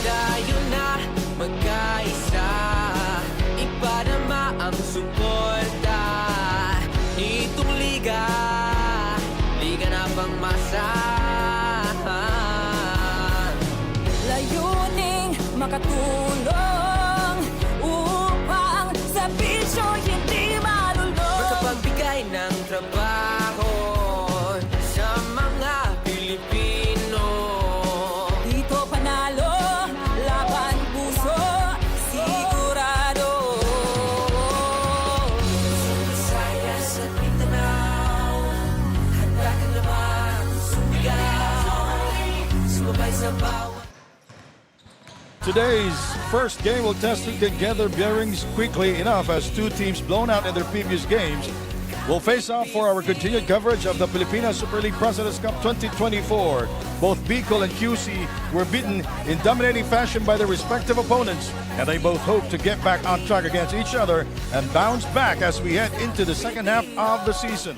Tayo na magkaisa, ipadama ang suporta. Itong liga, liga na pangmasa. Layuning makatulong upang sa bisyo hindi malulong. Makapagbigay ng trabaho sa mga Pilipino. Dito panalo, laban puso, sigurado. Sa Visayas at Mindanao, handa ka naman sumigaw. Sumabay sa bawat Today's first game will test who can gather bearings quickly enough as two teams blown out in their previous games will face off for our continued coverage of the Pilipinas Super League Presidents Cup 2024. Both Bicol and Kyusi were beaten in dominating fashion by their respective opponents, and they both hope to get back on track against each other and bounce back as we head into the second half of the season.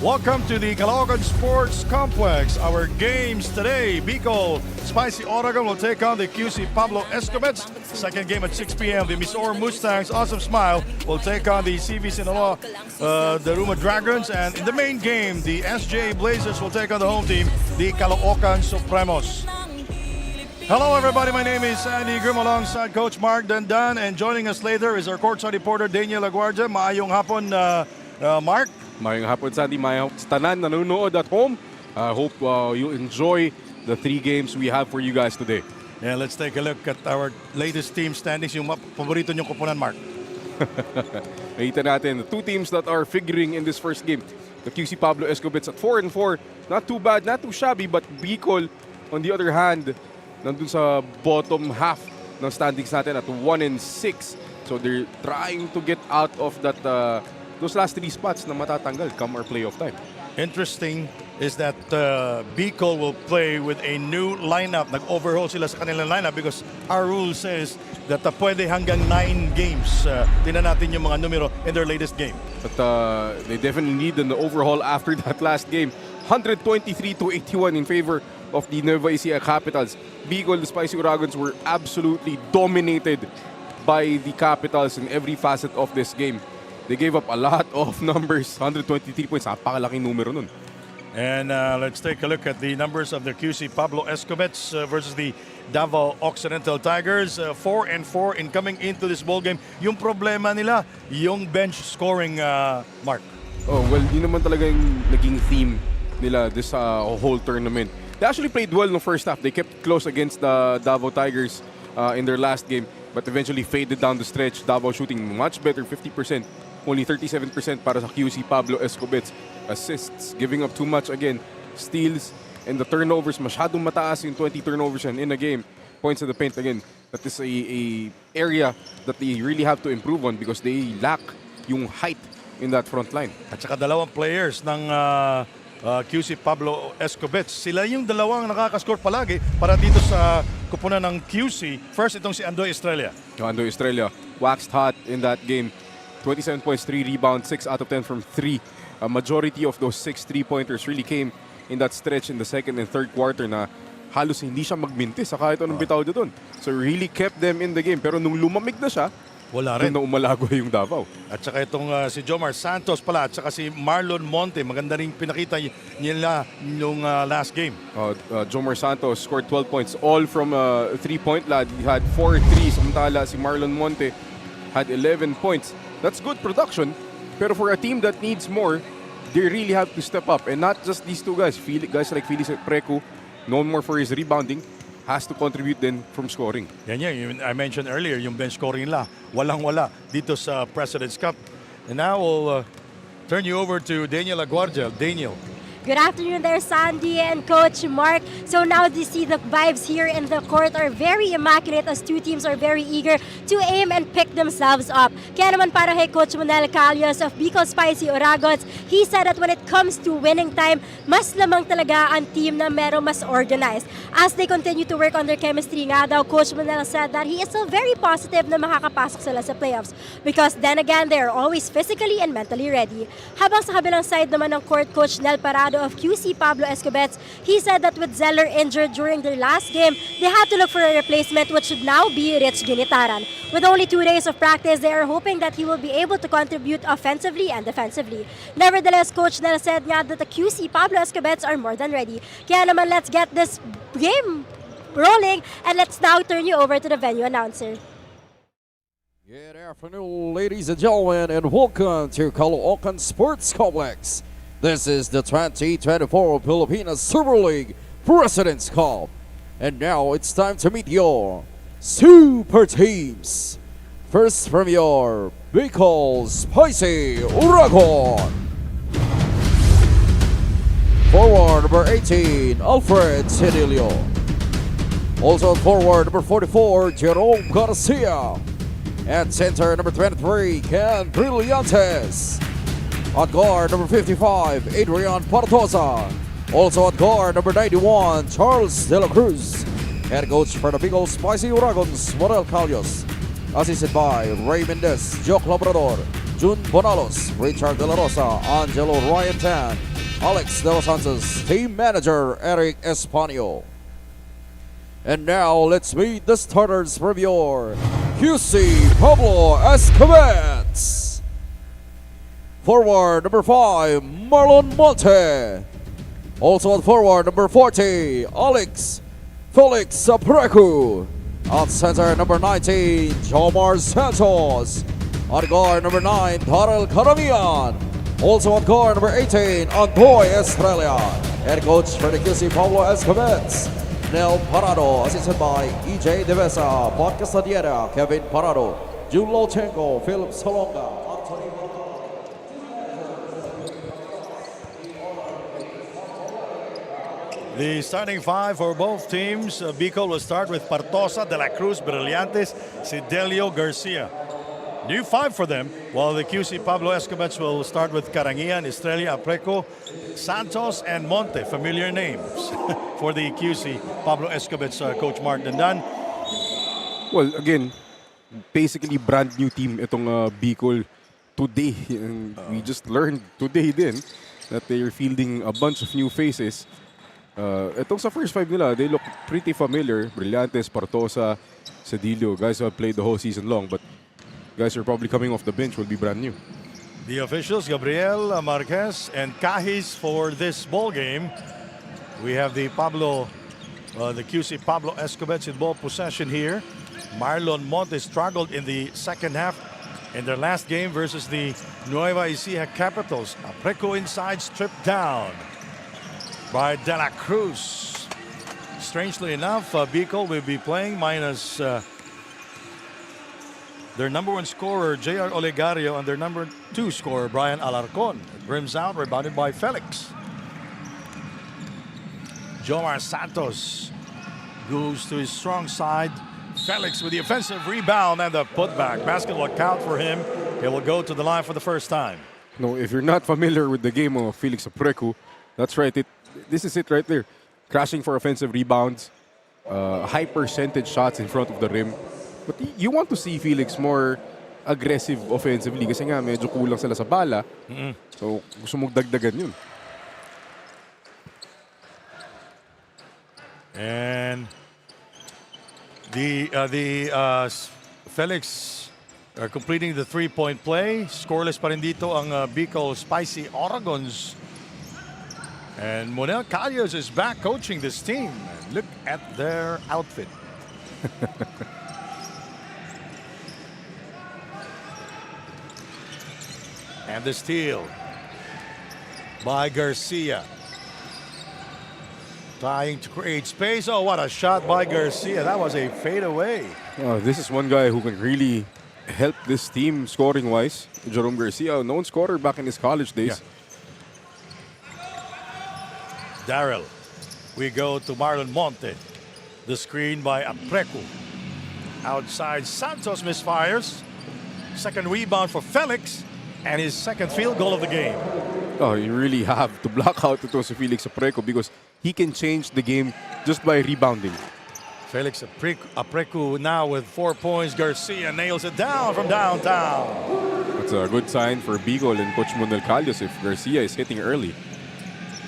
Welcome to the Oragons Sports Complex. Our games today, Bicol Spicy Oregon will take on the Kyusi Pablo Escobets. Second game at 6 p.m. The Misor Mustangs Awesome Smile will take on the CV Sinaloa the Dragons. And in the main game, the SJ Blazers will take on the home team, the Caloocan Supremos. Hello everybody, my name is Andy Grim alongside Coach Mark Dandan, and joining us later is our courtside reporter Daniel Aguardia. Maayong hapon, Mark. Mayong hapon, Sandy. Mayong tanan nanonood at home. I hope you enjoy the 3 games we have for you guys today. Yeah, let's take a look at our latest team standings. Yung paborito niyong kupunan, Mark. Nakita natin the 2 teams that are figuring in this first game. The Kyusi Pablo Escobets at 4-4. Not too bad, not too shabby, but Bicol, on the other hand, nandun sa bottom half ng standings natin at 1-6. So they're trying to get out of that those last 3 spots na matatanggal come our playoff time. Interesting is that Bicol will play with a new lineup. Nag-overhaul sila sa kanilang lineup because our rule says that pwede hanggang 9 games. Tingnan natin yung mga numero in their latest game. But they definitely need an overhaul after that last game. 123-81 in favor of the Nueva Ecija Capitals. Bicol, the Spicy Oragons, were absolutely dominated by the Capitals in every facet of this game. They gave up a lot of numbers. 123 points. Napakalaking numero nun. And let's take a look at the numbers of the QC Pablo Escobets versus the Davao Occidental Tigers. 4-4 in coming into this ball game. Yung problema nila, yung bench scoring, Mark. Oh, well, yun naman talaga yung naging theme nila this whole tournament. They actually played well in the first half. They kept close against the Davao Tigers in their last game, but eventually faded down the stretch. Davao shooting much better, 50%. Only 37% para sa QC Pablo Escobets. Assists, giving up too much again. Steals, and the turnovers, masyadong mataas yung 20 turnovers in a game. Points in the paint again. That is a area that they really have to improve on because they lack yung height in that front line. At saka dalawang players ng QC Pablo Escobets. Sila yung dalawang nakakascore palagi para dito sa kupunan ng QC. First, itong si Andoy Estrella. Andoy Estrella waxed hot in that game. 27 points, 3 rebounds, 6 out of 10 from 3. A majority of those 6 3-pointers really came in that stretch in the second and third quarter na halos hindi siya magmintis sa kahit anong bitaw doon. So really kept them in the game. Pero nung lumamig na siya, wala rin. Doon na umalago yung Davao. At saka itong si Jomar Santos pala at saka si Marlon Monte. Maganda rin pinakita nila nung last game. Jomar Santos scored 12 points. All from 3-point lad. He had 4 threes. Samantala si Marlon Monte had 11 points. That's good production. Pero for a team that needs more, they really have to step up. And not just these two guys. Guys like Felix Preco, known more for his rebounding, has to contribute then from scoring. Yan. I mentioned earlier, yung bench scoring nila, walang-wala dito sa President's Cup. And now we'll turn you over to Daniel Aguardia. Daniel. Good afternoon there, Sandy and Coach Mark. So now you see the vibes here in the court are very immaculate as two teams are very eager to aim and pick themselves up. Kaya naman para kay Coach Monel Calios of Bicol Spicy Oragons, he said that when it comes to winning time, mas lamang talaga ang team na merong mas organized. As they continue to work on their chemistry nga daw, Coach Monel said that he is still very positive na makakapasok sila sa playoffs because then again, they are always physically and mentally ready. Habang sa kabilang side naman ng court, Coach Nel Parado of Kyusi Pablo Escobets, he said that with Zeller injured during their last game, they had to look for a replacement which should now be Rich Ginitaran. With only 2 days of practice, they are hoping that he will be able to contribute offensively and defensively. Nevertheless, Coach Nel said nga that the Kyusi Pablo Escobets are more than ready. Kaya naman, let's get this game rolling and let's now turn you over to the venue announcer. Good afternoon, ladies and gentlemen, and welcome to Caloocan Sports Complex. This is the 2024 Pilipinas Super League President's Cup. And now it's time to meet your super teams. First from your Bicol Spicy Oragon. Forward number 18, Alfred Cedilio. Also forward number 44, Jerome Garcia. At center number 23, Ken Brillantes. At guard number 55, Adrian Partosa. Also at guard number 91, Charles De La Cruz. Head coach for the Bicol Spicy Oragons, Morel Calios. Assisted by Ray Mendez, Jock Labrador, Jun Bonalos, Richard De La Rosa, Angelo Ryan Tan, Alex De Los Santos, team manager Eric Espanio. And now let's meet the starters from your Kyusi Pablo Escobets. Forward number 5, Marlon Monte. Also at forward number 40, Felix Aprecu. At center number 19, Jomar Santos. At guard number 9, Darrell Caramian. Also at guard number 18, Antoy Estrella. Head coach for the QC Pablo Escobets, Nel Parado. Assisted by EJ Devesa, Bob Casadiera, Kevin Parado, Jun Lochenko, Philip Salonga, Anthony. The starting five for both teams. Bicol will start with Partosa, De La Cruz, Brillantes, Cidelio, Garcia. New five for them, while the QC Pablo Escobets will start with Carangian, Estrella, Apreco, Santos, and Monte. Familiar names for the QC Pablo Escobets coach Mark Dandan. Well, again, basically brand new team itong Bicol today. And we just learned today din that they are fielding a bunch of new faces. Itong sa first five nila, they look pretty familiar. Brillantes, Partosa, Cedillo, guys who have played the whole season long, but guys who are probably coming off the bench will be brand new. The officials, Gabriel Marquez and Kahis for this ball game. We have the QC Pablo Escobets in ball possession here. Marlon Monte struggled in the second half in their last game versus the Nueva Ecija Capitals. Apreco inside, stripped down by De La Cruz. Strangely enough, Bicol will be playing minus their number one scorer, J.R. Olegario, and their number two scorer, Brian Alarcon. It rims out, rebounded by Felix. Jomar Santos goes to his strong side. Felix with the offensive rebound and the putback. Basket will count for him. He will go to the line for the first time. No, if you're not familiar with the game of Felix Aprecu, that's right. This is it right there. Crashing for offensive rebounds, high percentage shots in front of the rim. But you want to see Felix more aggressive offensively kasi nga medyo kulang sila sa bala. So gusto mong dagdagan yun. And the Felix completing the three-point play. Scoreless pa rin dito ang Bicol Spicy Oragons. And Monel Calios is back coaching this team. Look at their outfit. And the steal by Garcia. Trying to create space. Oh, what a shot by Garcia. That was a fadeaway. This is one guy who can really help this team scoring-wise. Jerome Garcia, a known scorer back in his college days. Daryl. We go to Marlon Monte. The screen by Aprecu. Outside, Santos misfires. Second rebound for Felix. And his second field goal of the game. Oh, you really have to block out ito si Felix Apreco because he can change the game just by rebounding. Felix Aprecu now with 4 points. Garcia nails it down from downtown. That's a good sign for Bicol and Coach Monel Callos if Garcia is hitting early.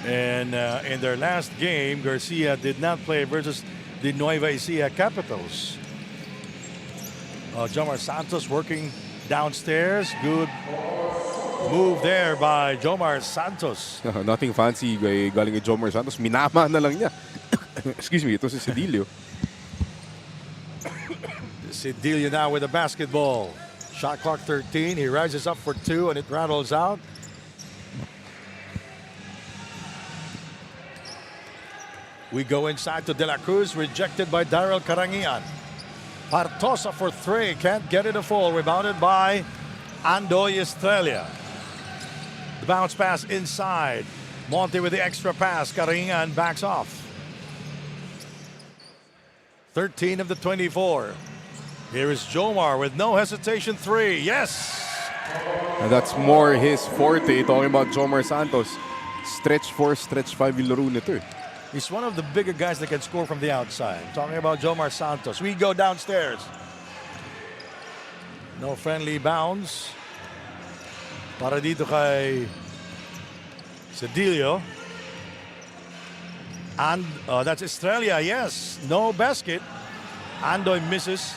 And in their last game, Garcia did not play versus the Nueva Ecija Capitals. Jomar Santos working downstairs. Good move there by Jomar Santos. Nothing fancy galing kay Jomar Santos. Minama na lang niya. Excuse me, ito si Cedillo. Cedillo now with the basketball. Shot clock 13. He rises up for 2 and it rattles out. We go inside to De La Cruz, rejected by Daryl Carangian. Partosa for 3, can't get it to fall. Rebounded by Andoy Estrella. The bounce pass inside. Monte with the extra pass. Carangian backs off. 13 of the 24. Here is Jomar with no hesitation 3. Yes! And that's more his forte. Talking about Jomar Santos. Stretch 4, stretch 5 yung laro nito eh. He's one of the bigger guys that can score from the outside. Talking about Jomar Santos. We go downstairs. No friendly bounds. Para dito kay Cedillo. And that's Estrella. Yes. No basket. Andoy misses.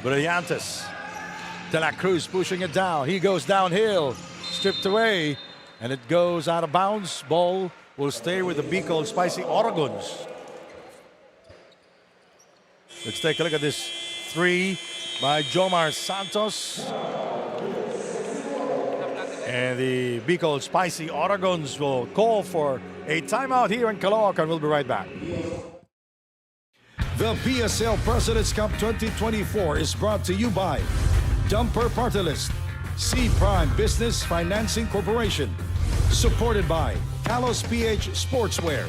Brillantes. De La Cruz pushing it down. He goes downhill. Stripped away. And it goes out of bounds. Ball will stay with the Bicol Spicy Oragons. Let's take a look at this 3 by Jomar Santos. And the Bicol Spicy Oragons will call for a timeout here in Caloocan, and we'll be right back. The PSL President's Cup 2024 is brought to you by Dumper Party List, C Prime Business Financing Corporation, supported by Talos PH Sportswear,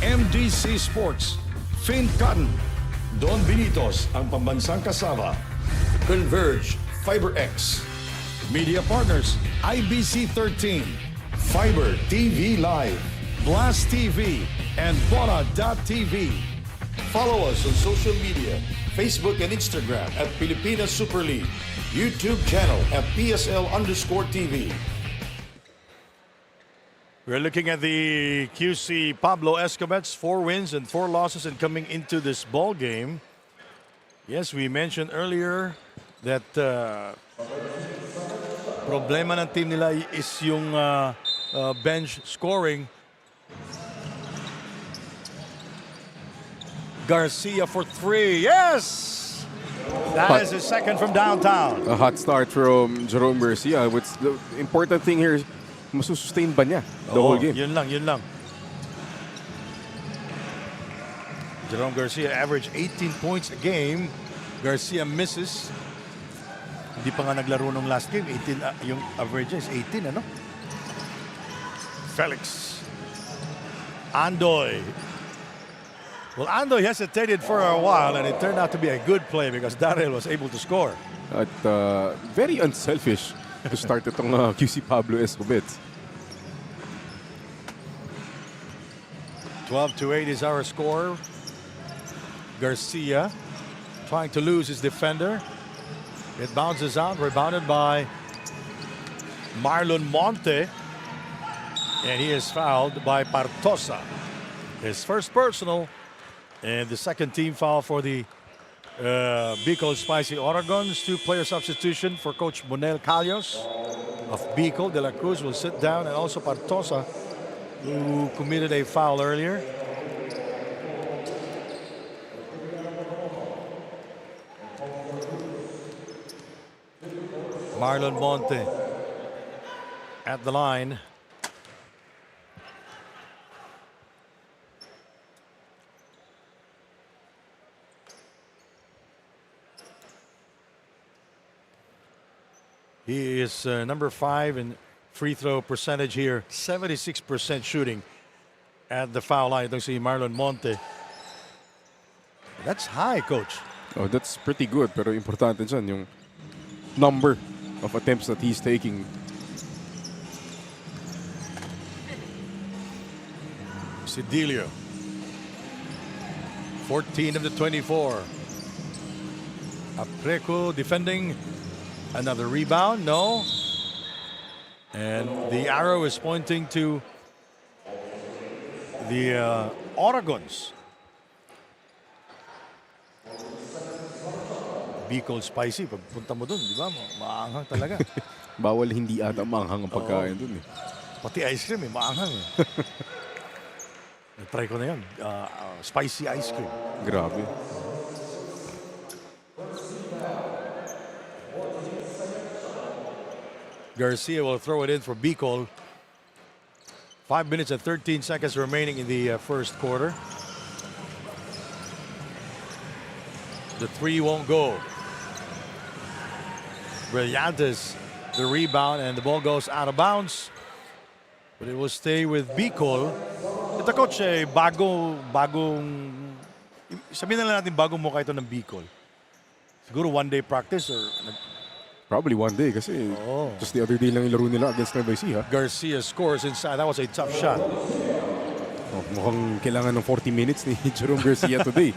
MDC Sports, Fin Cotton, Don Benitos, ang pambansang kasama, Converge, FiberX, Media Partners, IBC 13, Fiber TV Live, Blast TV, and Bola.tv. Follow us on social media, Facebook and Instagram at Pilipinas Super League, YouTube channel at PSL_TV. We're looking at the Kyusi Pablo Escobets, 4 wins and 4 losses, and coming into this ball game. Yes, we mentioned earlier that problema ng team nila is yung bench scoring. Garcia for 3. Yes! That is his second from downtown. A hot start from Jerome Garcia. What's the important thing here is masustain ba niya the whole game? Yun lang. Jerome Garcia averaged 18 points a game. Garcia misses. Hindi pa nga naglaro nung last game. 18, yung average is 18, ano? Felix. Andoy. Well, Andoy hesitated for a while, and it turned out to be a good play because Daryl was able to score. At very unselfish to start itong QC Pablo Escobets. 12-8 is our score. Garcia trying to lose his defender. It bounces out, rebounded by Marlon Monte. And he is fouled by Partosa. His first personal. And the second team foul for the Bicol Spicy Oragons. 2-player substitution for Coach Monel Callos of Bicol. De La Cruz will sit down, and also Partosa, who committed a foul earlier. Marlon Monte at the line. He is number 5 in free throw percentage here. 76% shooting at the foul line. Itong si Marlon Monte. That's high, Coach. Oh, that's pretty good. Pero importante dyan yung number of attempts that he's taking. Sedilio. 14 of the 24. Apreco defending. Another rebound. No. And the arrow is pointing to the Oragons. Bicol spicy. Pagpunta mo dun, di ba? Maanghang talaga. Bawal hindi ata maanghang ang pagkain dun eh. Pati ice cream eh, maanghang eh. Try ko na yun. Spicy ice cream. Grabe. Garcia will throw it in for Bicol. 5 minutes and 13 seconds remaining in the first quarter. The three won't go. Brillantes, the rebound, and the ball goes out of bounds. But it will stay with Bicol. Ito, Coach, bagong, sabihin na lang natin bagong mukha ito ng Bicol. Siguro one-day practice or Probably one day kasi just the other day lang ilaro nila against Nueva Ecija. Garcia scores inside. That was a tough shot. Oh, mukhang kailangan ng 40 minutes ni Jerome Garcia today.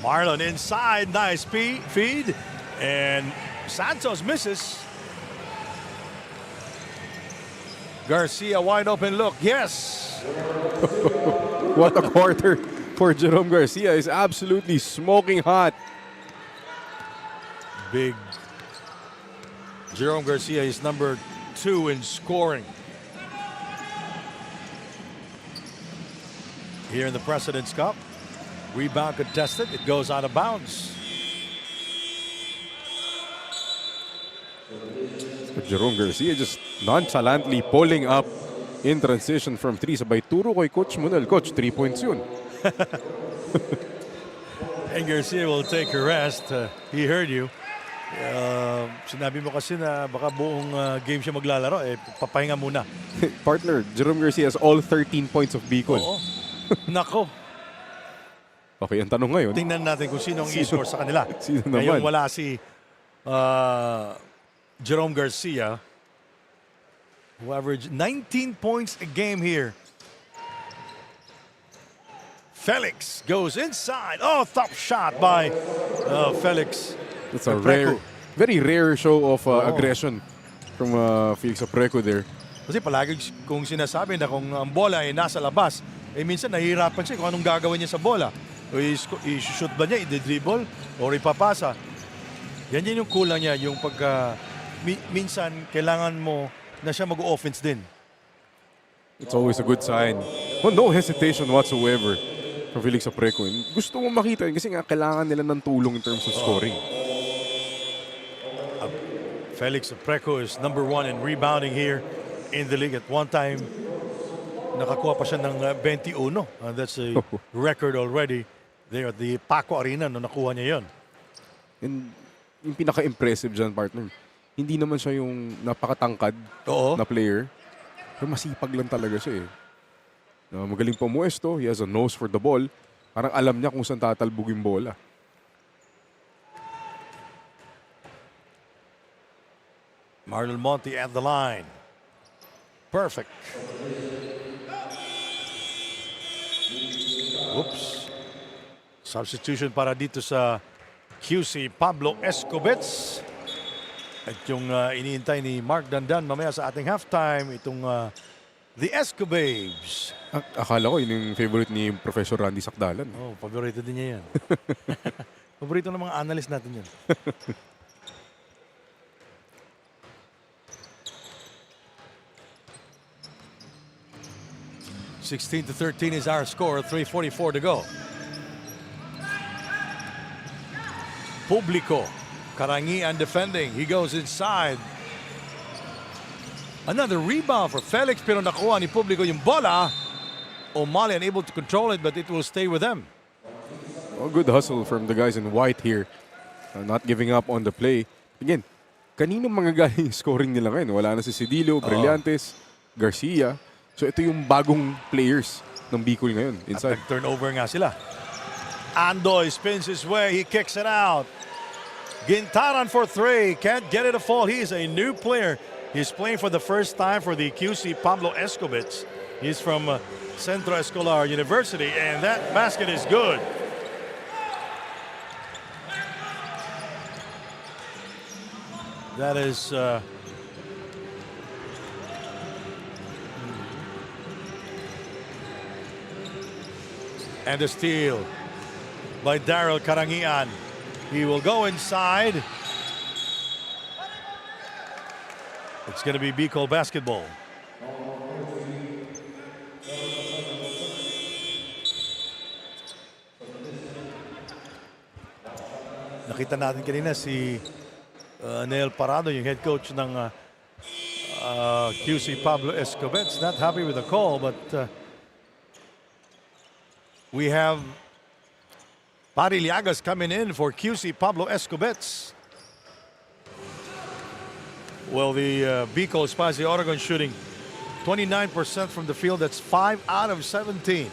Marlon inside. Nice feed. And Santos misses. Garcia wide open look. Yes. What a quarter for Jerome Garcia. Is absolutely smoking hot. Big. Jerome Garcia is number 2 in scoring. Here in the President's Cup. Rebound contested. It goes out of bounds. Jerome Garcia just nonchalantly pulling up in transition from 3. Sabay turo kay Coach Munel. Coach, 3 points yun. And Garcia will take a rest. He heard you. Sinabi mo kasi na baka buong game siya maglalaro. Papahinga muna. Partner, Jerome Garcia has all 13 points of Bicol. Oo. Nako. Okay, ang tanong ngayon. Tingnan natin kung sino ang i-score sa kanila. Sino Ngayon naman? wala si Jerome Garcia, who averaged 19 points a game here. Felix goes inside. Oh, top shot by Felix. It's a Apreco. very rare show of aggression from Felix Apreco there. Kasi palagi kung sinasabi na kung ang bola ay nasa labas, minsan nahihirapan siya kung anong gagawin niya sa bola. O i-shoot ba niya, i-dribble, o ipapasa. Yan yung kulang niya, yung pagka minsan kailangan mo na siya mag-offense din. It's always a good sign. Well, no hesitation whatsoever from Felix Apreco. Gusto mo makita yun kasi nga kailangan nila ng tulong in terms of scoring. Felix Apreco is number 1 in rebounding here in the league. At one time, nakakuha pa siya ng 21. That's a record already there at the Paco Arena no nakuha niya yon. And yung pinaka-impressive dyan, partner, hindi naman siya yung napakatangkad na player. Pero masipag lang talaga siya eh. Magaling pumuesto, he has a nose for the ball. Parang alam niya kung saan tatalbog yung bola. Marlon Monte at the line. Perfect. Oops. Substitution para dito sa Kyusi Pablo Escobets. At yung iniintay ni Mark Dandan mamaya sa ating halftime, itong the Escobabes. Akala ko yun yung favorite ni Professor Randy Sakdalan. Oh, paborito din niya yan. Paborito ng mga analyst natin yan. 16-13 is our score. 3:44 to go. Publico. Karangian defending. He goes inside. Another rebound for Felix. Pero nakuha ni Publico yung bola. O'Malley unable to control it, but it will stay with them. Oh, good hustle from the guys in white here. not giving up on the play. Again, kanino manggagaling yung scoring nila ngayon? Wala na si Cedillo, Brillantes, Garcia. So ito yung bagong players ng Bicol ngayon At inside. nag-turnover nga sila. Andoy spins his way. He kicks it out. Gintaran for 3. Can't get it to fall. He is a new player. He's playing for the first time for the Kyusi Pablo Escobets. He's from Centro Escolar University, and that basket is good. That is and a steal by Daryl Karangian. He will go inside. It's going to be Bicol basketball. Nakita natin kanina si Neil Parado, yung head coach ng QC Pablo Escobets. Not happy with the call, but we have Pari Liagas coming in for QC Pablo Escobets. Well, the Bicol Spicy Oregon shooting 29% from the field. That's 5 out of 17.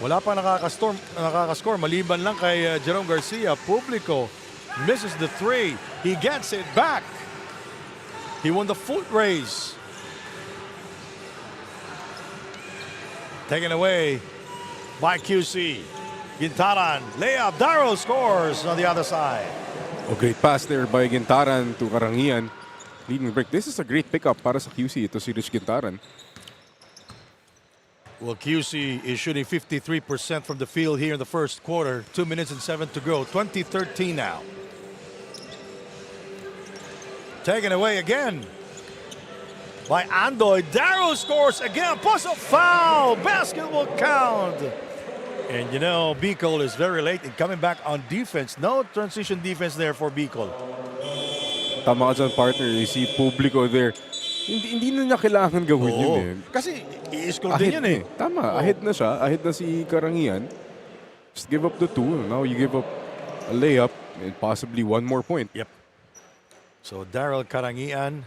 Wala pa nakakascore maliban lang kay Jerome Garcia. Publico misses the 3. He gets it back. He won the foot race. Taken away by QC. Gintaran, layup, Darrow scores on the other side. Oh, great pass there by Gintaran to Karangian. Leading break. This is a great pickup para sa QC. Ito si Rich Gintaran. Well, QC is shooting 53% from the field here in the first quarter. 2 minutes and 7 to go. 20-13 now. Taken away again by Andoy. Darrow scores again. Plus a foul. Basket will count. And you know, Bicol is very late in coming back on defense. No transition defense there for Bicol. Tama ka dyan, partner. You see Publico there. Hindi na niya kailangan gawin yun eh. Kasi i-score din yun eh. Tama. Ahead na siya. Ahead na si Karangian. Just give up the 2. Now you give up a layup and possibly one more point. Yep. So Daryl Karangian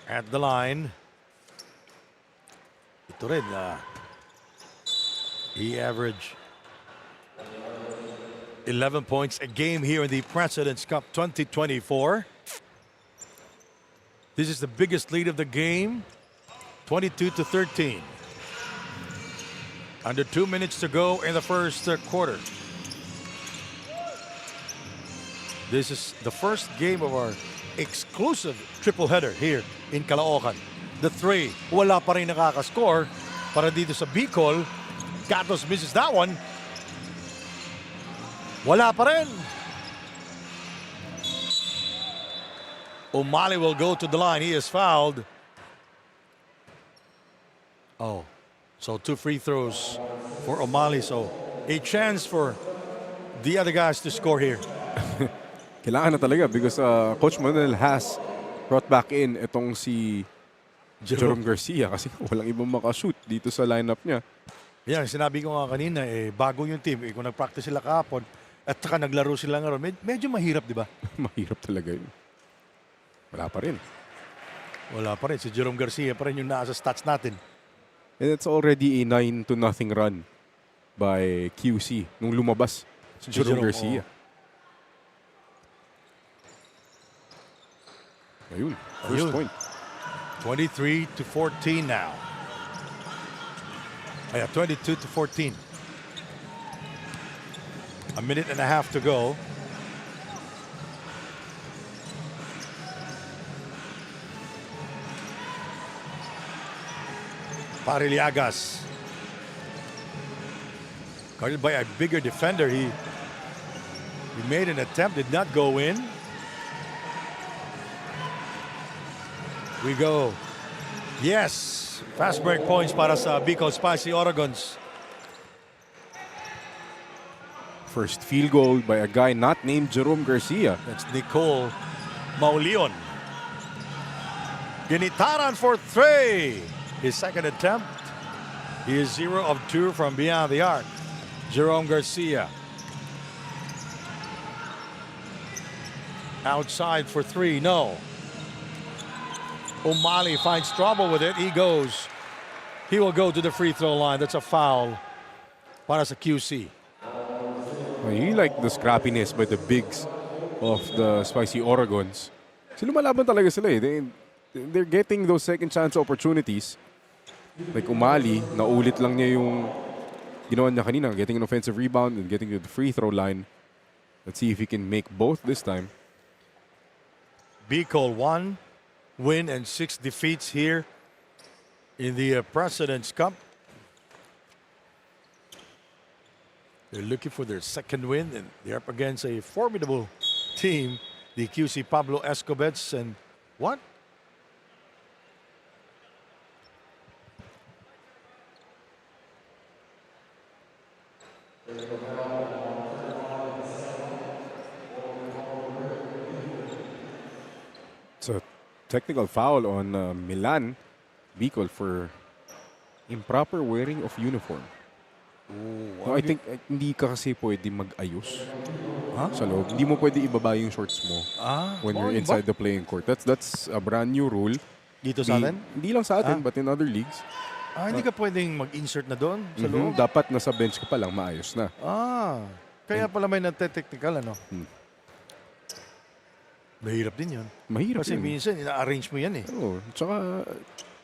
at the line. Ito rin. He averaged 11 points a game here in the President's Cup 2024. This is the biggest lead of the game, 22-13. Under 2 minutes to go in the first quarter. This is the first game of our exclusive triple header here in Caloocan. The 3, wala pa rin nakakascore para dito sa Bicol. Gatos misses that one. Wala pa rin. O'Malley will go to the line. He is fouled. Oh, so 2 free throws for O'Malley. So a chance for the other guys to score here. Kailangan na talaga because Coach Manuel has brought back in itong si Jerome Garcia kasi walang ibang makashoot dito sa lineup niya. Yan, sinabi ko nga kanina, bago yung team. Kung nag-practice sila kahapon at saka naglaro sila ngayon, medyo mahirap, di ba? Mahirap talaga yun. Wala pa rin. Wala pa rin. Si Jerome Garcia pa rin yung nasa stats natin. And it's already a 9-0 run by QC nung lumabas si Jerome Garcia. Ayun, first point. 23-14 now. 22-14. A minute and a half to go. Pariliagas. Guarded by a bigger defender. He made an attempt, did not go in. We go. Yes. Fast break points para sa Bicol Spicy Oragons. First field goal by a guy not named Jerome Garcia. That's Nicole Mauleon. Ginitaran for 3. His second attempt. He is 0 of 2 from beyond the arc. Jerome Garcia. Outside for three, no. Umali finds trouble with it. He goes. He will go to the free throw line. That's a foul para sa QC. You like the scrappiness by the bigs of the Spicy Oragons. Lumalaban talaga sila eh. They're getting those second chance opportunities. Like Umali, naulit lang niya yung ginawa niya kanina, getting an offensive rebound and getting to the free throw line. Let's see if he can make both this time. Bicol 1 win and 6 defeats here in the President's Cup. They're looking for their second win, and they're up against a formidable team, the Kyusi Pablo Escobets. And what? It's a technical foul on Milan Bicol for improper wearing of uniform. No, I think hindi ka kasi pwede mag-ayos sa loob. Hindi mo pwede ibaba yung shorts mo when you're inside the playing court. That's a brand new rule. Dito sa atin? Hindi lang sa atin, but in other leagues. Hindi ka pwedeng mag-insert na doon sa loob? Dapat nasa bench ka pa lang, maayos na. Kaya pala may nate-technical, ano? Mahirap din yun. Mahirap kasi yun. Minsan, ina-arrange mo yan eh. Oo. Tsaka,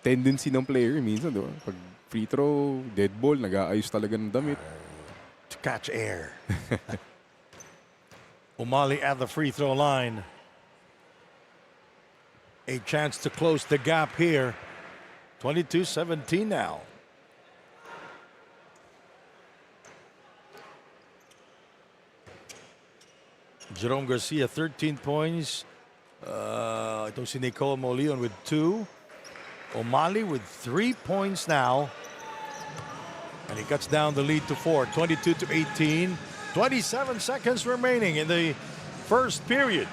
tendency ng player minsan, diba? Pag free throw, dead ball, nag-aayos talaga ng damit. To catch air. Umali at the free throw line. A chance to close the gap here. 22-17 now. Jerome Garcia, 13 points. Itong si Nicole Molion with 2. Umali with 3 points now. And he cuts down the lead to 4, 22-18. 27 seconds remaining in the first period.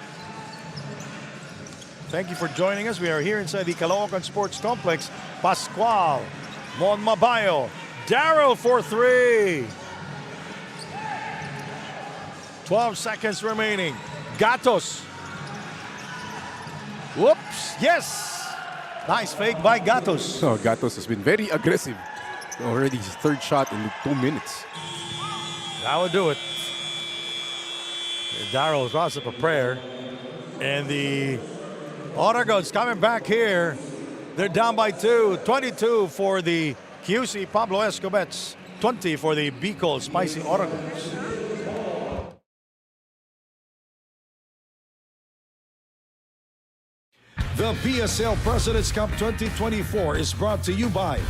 Thank you for joining us. We are here inside the Caloocan Sports Complex. Pascual, Mon Mabayo, Darryl for 3. 12 seconds remaining. Gatos. Whoops. Yes. Nice fake by Gatos. So, Gatos has been very aggressive. Already his third shot in 2 minutes. That would do it. Darryl draws up a prayer. And the Oragons coming back here. They're down by 2. 22 for the QC Pablo Escobets. 20 for the Bicol Spicy Oragons. The PSL President's Cup 2024 is brought to you by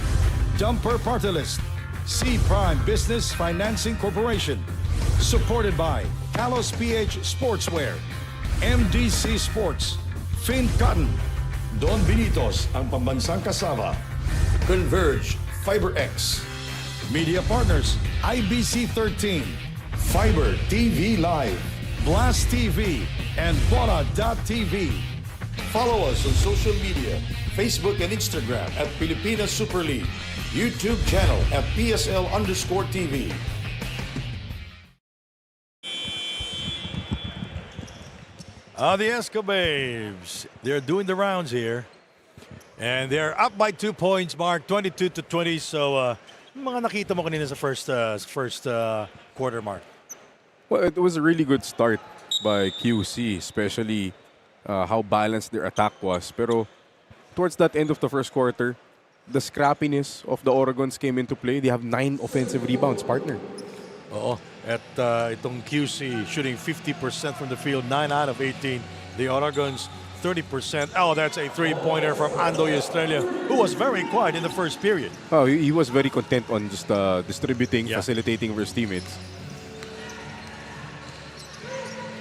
Dumper Party List, C Prime Business Financing Corporation, supported by Talos PH Sportswear, MDC Sports, Fin Cotton, Don Binitos, ang pambansang kasama, Converge, FiberX, Media Partners, IBC 13, Fiber TV Live, Blast TV, and Bona.tv. Follow us on social media, Facebook and Instagram at Pilipinas Super League, YouTube channel at PSL_TV. The Escobets, they're doing the rounds here. And they're up by 2 points, Mark, 22-20. So, mga nakita mo kanina sa first quarter, Mark. Well, it was a really good start by QC, especially how balanced their attack was. Pero towards that end of the first quarter, the scrappiness of the Oragons came into play. They have 9 offensive rebounds, partner. Oo. At itong QC shooting 50% from the field, 9 out of 18. The Oragons, 30%. Oh, that's a three-pointer from Andoy Estrella, who was very quiet in the first period. Oh, he was very content on just distributing, facilitating for his teammates.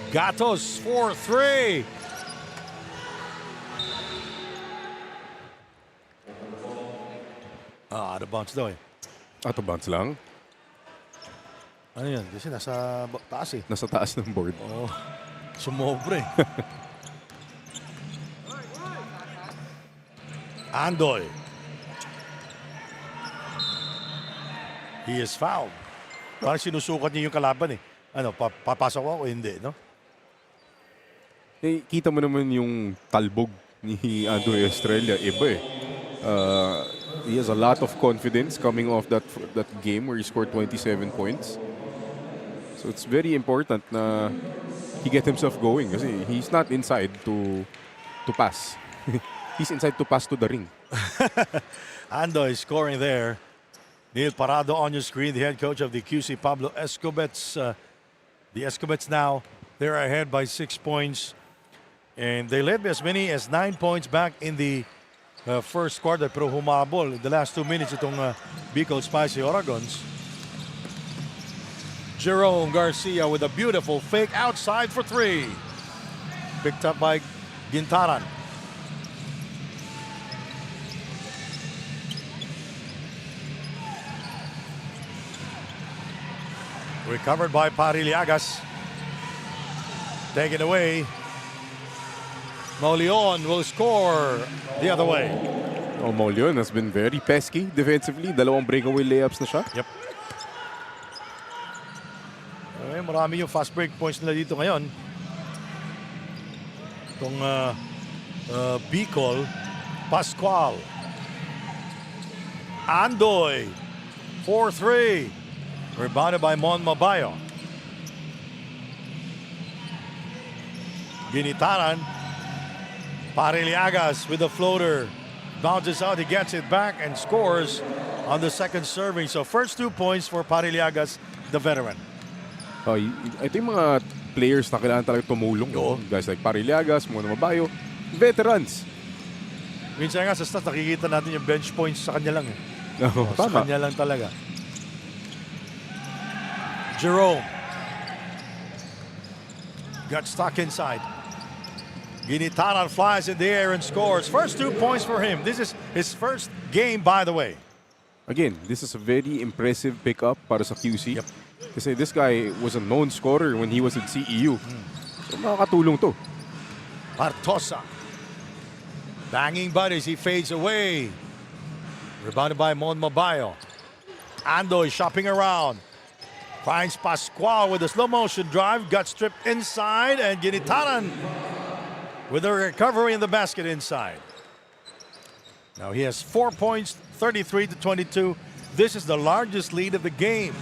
Gatos for 3. Out of bounds daw eh. Out of bounds lang. Ano yan? Kasi nasa taas eh. Nasa taas ng board. Oh, sumobre. Andoy. He is fouled. Parang sinusukat niya yung kalaban eh. Ano, papasok ako o hindi, no? Eh, kita mo naman yung talbog ni Andoy Estrella. Iba eh. He has a lot of confidence coming off that game where he scored 27 points. So it's very important na he get himself going kasi he's not inside to pass. He's inside to pass to the ring. Ando is scoring there. Neil Parado on your screen, the head coach of the Kyusi Pablo Escobets. The Escobets now, they're ahead by 6 points. And they led by as many as 9 points back in the first quarter. Pero humabol in the last 2 minutes itong Bicol Spicy Oragons. Jerome Garcia with a beautiful fake outside for 3. Picked up by Gintaran. Recovered by Pariliagas. Taken away. Mauleon will score the other way. Oh, Mauleon has been very pesky defensively. Dalawang breakaway layups na siya. Yep. Okay, marami yung fast break points nila dito ngayon. Itong Bicol, Pascual. Andoy, 4-3. Rebounded by Mon Mabayo. Ginitaran. Pariliagas with the floater. Bounces out, he gets it back and scores on the second serving. So first 2 points for Pariliagas, the veteran. Ito yung mga players na kailangan talaga tumulong. Guys like Pariliagas, Mon Mabayo, veterans. Minsan nga sa stats nakikita natin yung bench points sa kanya lang. Sa Tama. kanya lang talaga. Jerome got stuck inside. Ginitaran flies in the air and scores. First 2 points for him. This is his first game, by the way. Again, this is a very impressive pickup para sa QC. Yep. Kasi this guy was a known scorer when he was in CEU. So makakatulong to. Partosa. Banging buddies, he fades away. Rebounded by Mon Mabayo. Andoy shopping around. Finds Pascual with a slow motion drive. Got stripped inside, and Ginitaran with a recovery in the basket inside. Now he has 4 points, 33-22. This is the largest lead of the game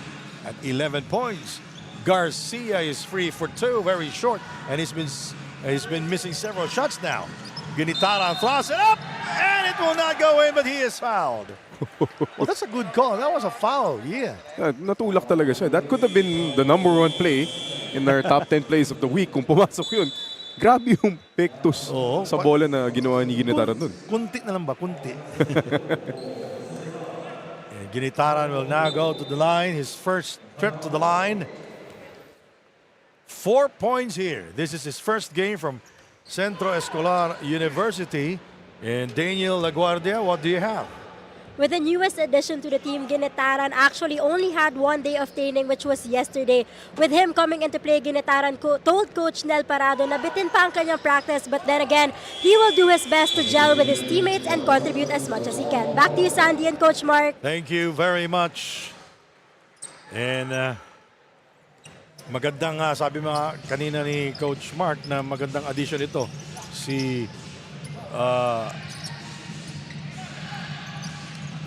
at 11 points. Garcia is free for 2, very short, and he's been missing several shots now. Ginitaran throws it up, and it will not go in, but he is fouled. Well, that's a good call. That was a foul, yeah. Natulak talaga siya. That could have been the #1 play in our top 10 plays of the week kung pumasok yun. Grabe yung pektus sa bola na ginawa ni Ginitaran dun. Kunti na lang ba? Kunti. And Ginitaran will now go to the line. His first trip to the line. 4 points here. This is his first game from Centro Escolar University. And Daniel Laguardia, what do you have? With the newest addition to the team, Ginitaran actually only had 1 day of training, which was yesterday. With him coming into play, Ginitaran told Coach Nel Parado na bitin pa ang kanyang practice, but then again, he will do his best to gel with his teammates and contribute as much as he can. Back to you, Sandy and Coach Mark. Thank you very much. And magandang, sabi mga kanina ni Coach Mark na magandang addition ito. Si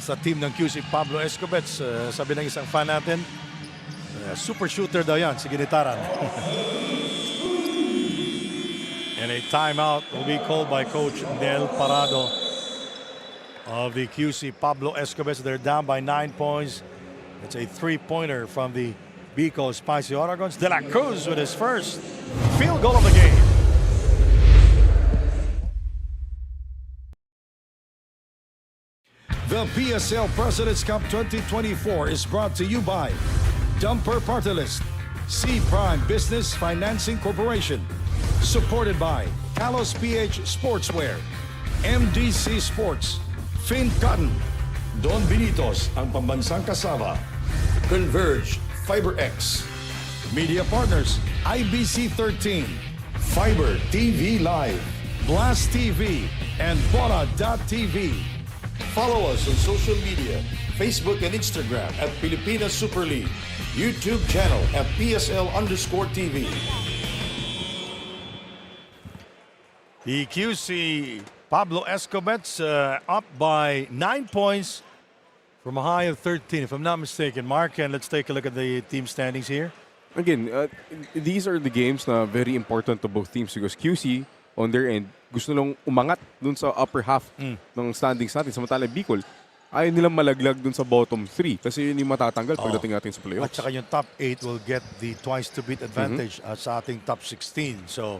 sa team ng QC Pablo Escobets, sabi ng isang fan natin, super shooter daw yan, si Ginitaran. And a timeout will be called by Coach Nel Parado of the QC Pablo Escobets. They're down by 9 points. It's a 3-pointer from the Bicol Spicy Oragons. De La Cruz with his first field goal of the game. The PSL President's Cup 2024 is brought to you by Dumper Party List, C Prime Business Financing Corporation, supported by Kalos PH Sportswear, MDC Sports, Fin Cotton, Don Benitos, ang pambansang kasama, Converge, FiberX, Media Partners, IBC 13, Fiber TV Live, Blast TV, and Bora.tv. Follow us on social media, Facebook and Instagram at Pilipinas Super League, YouTube channel at PSL_TV. The QC Pablo Escobets up by 9 points from a high of 13, if I'm not mistaken. Mark, and let's take a look at the team standings here. Again, these are the games na very important to both teams because QC, on their end, gusto nilang umangat dun sa upper half ng standings natin. Samantala Bicol, ayaw nilang malaglag dun sa bottom 3 kasi yun yung matatanggal pagdating natin sa playoffs. At saka yung top 8 will get the twice-to-beat advantage sa ating top 16. So,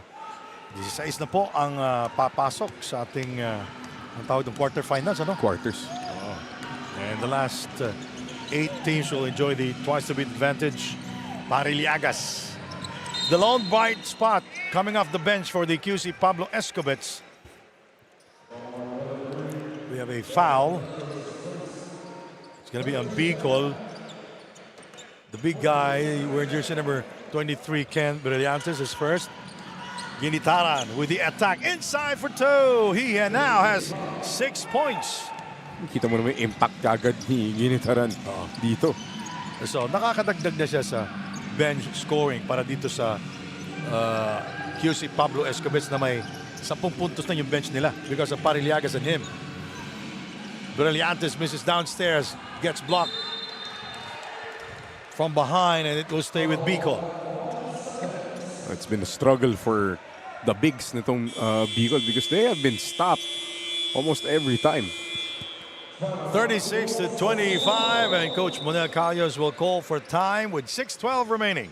16 na po ang papasok sa ating ang tawag ng quarterfinals, ano? Quarters. And the last 8 teams will enjoy the twice-to-beat advantage. Pariliagas, the lone bright spot coming off the bench for the QC Pablo Escobets. We have a foul. It's going to be on Bicol. The big guy wearing jersey number 23, Ken Brillantes, is first. Ginitaran with the attack inside for 2. He now has 6 points. Kita mo naman yung impact kagad ni Ginitaran dito. So nakakadagdag na siya sa bench scoring para dito sa QC Pablo Escobets na may 10 puntos na yung bench nila because of Pariliagas and him. Brillantes misses downstairs, gets blocked from behind, and it will stay with Bicol. It's been a struggle for the bigs nitong Bicol because they have been stopped almost every time. 36-25, and Coach Monel Callos will call for time with 6:12 remaining.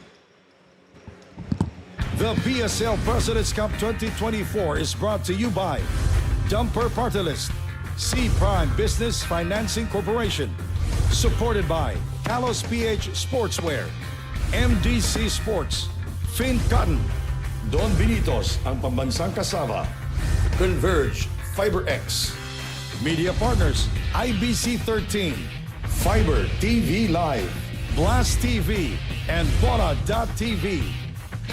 The PSL President's Cup 2024 is brought to you by Dumper Party List, C Prime Business Financing Corporation, supported by Kalos PH Sportswear, MDC Sports, Fin Cotton, Don Benitos ang pambansang kasama, Converge FiberX, Media Partners, IBC 13, Fiber TV Live, Blast TV, and Bora.tv.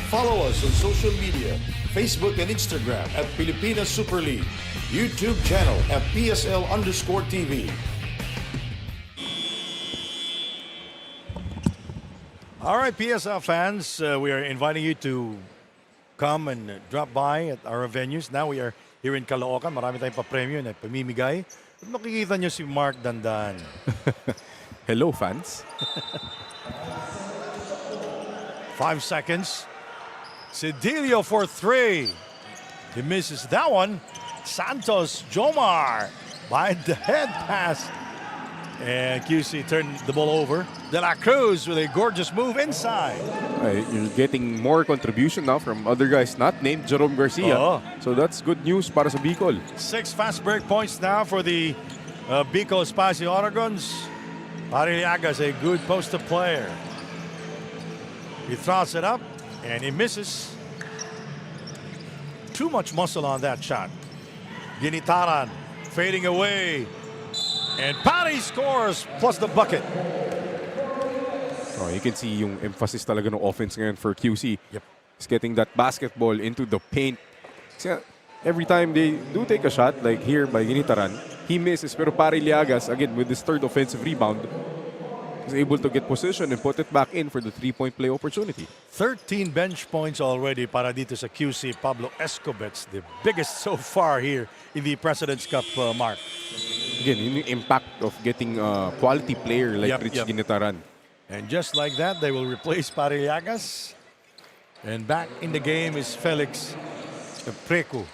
Follow us on social media, Facebook and Instagram at Pilipinas Super League, YouTube channel at PSL_TV. All right, PSL fans, we are inviting you to come and drop by at our venues. Now we are here in Caloocan. Marami tayong pa-premyo na pamimigay. At makikita nyo si Mark Dandan. Hello, fans. 5 seconds. Cedillo for 3. He misses that one. Santos Jomar by the head pass. And QC turned the ball over. De La Cruz with a gorgeous move inside. You're getting more contribution now from other guys not named Jerome Garcia. So that's good news para sa Bicol. 6 fast break points now for the Bicol Espacio Oragons. Pariliagas, a good poster player. He throws it up and he misses. Too much muscle on that shot. Ginitaran fading away. And Patty scores plus the bucket. You can see yung emphasis talaga ng offense ngayon for QC. Yep. It's getting that basketball into the paint. Kasi every time they do take a shot, like here by Ginitaran, he misses. Pero Pariliagas, again, with his third offensive rebound, is able to get position and put it back in for the three-point play opportunity. 13 bench points already para dito sa QC Pablo Escobets, the biggest so far here in the President's Cup, Mark. Again, yun yung impact of getting a quality player like Rich Ginitaran. And just like that, they will replace Pariliagas. And back in the game is Felix Preco.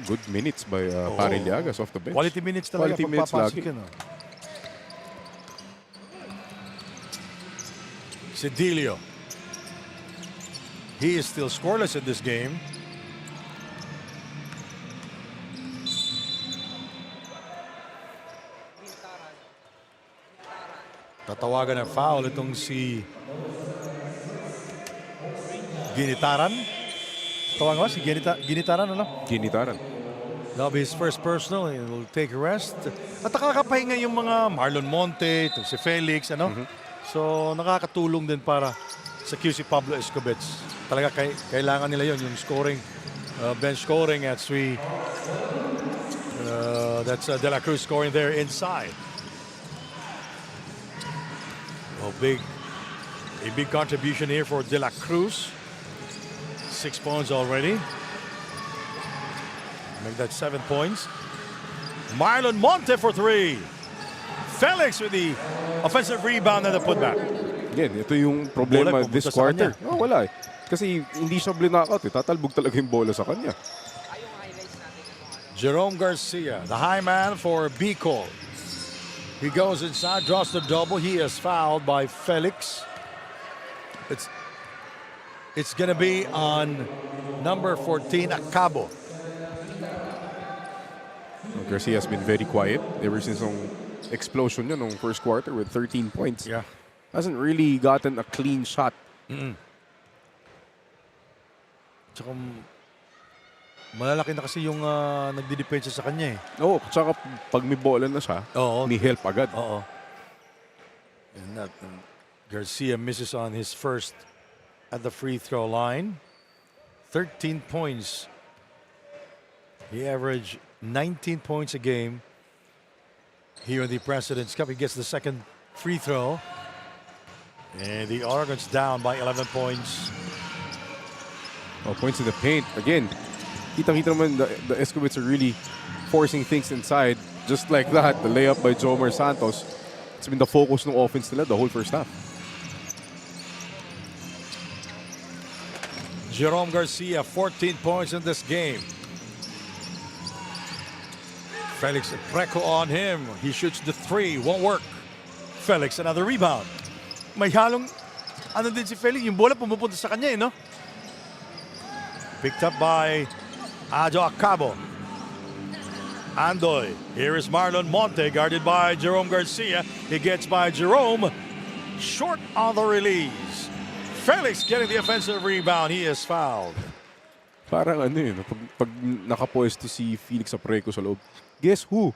Good minutes by Pariliagas off the bench. Quality minutes talaga. Quality minutes lagi. Cedillo. He is still scoreless in this game. Tatawagan ng foul itong si Ginitaran. Tawagan ba si Ginitaran, ano? Ginitaran. That'll be his first personal. He will take a rest. At nakakapahinga yung mga Marlon Monte, si Felix, ano? So nakakatulong din para sa QC Pablo Escobets. Talaga kailangan nila yon yung scoring, bench scoring at that's De La Cruz scoring there inside. A big contribution here for De La Cruz. 6 points already. Make that 7 points. Marlon Monte for 3. Felix with the offensive rebound and the putback. Again, ito yung problema Bola, this pumunta sa quarter. kanya. Oh, wala eh. Kasi hindi siya blinackout eh. Tatalbog talaga yung bola sa kanya. Jerome Garcia, the high man for Bicol. He goes inside, draws the double. He is fouled by Felix. It's gonna be on number 14, Acabo. Garcia has been very quiet ever since yung explosion niya nung first quarter with 13 points. Yeah. Hasn't really gotten a clean shot. Tsaka malalaki na kasi yung nagdidepensa sa kanya eh. Oo, tsaka pag may bola na siya, Oo. may help agad. Oo. And that Garcia misses on his first at the free throw line. 13 points. He averaged 19 points a game here in the President's Cup. He gets the second free throw. And the Oragons down by 11 points. Oh, points in the paint. Again, kitang-kita naman the Escobets are really forcing things inside. Just like that, the layup by Jomer Santos. It's been the focus ng offense nila the whole first half. Jerome Garcia, 14 points in this game. Felix Preco on him. He shoots the 3. Won't work. Felix, another rebound. May halong, ano din si Felix, yung bola pumupunta sa kanya eh, no? Picked up by Ajo Acabo. Andoy. Here is Marlon Monte, guarded by Jerome Garcia. He gets by Jerome. Short on the release. Felix getting the offensive rebound. He is fouled. Parang ano yun, pag nakapoesto si Felix Apreco sa loob, guess who?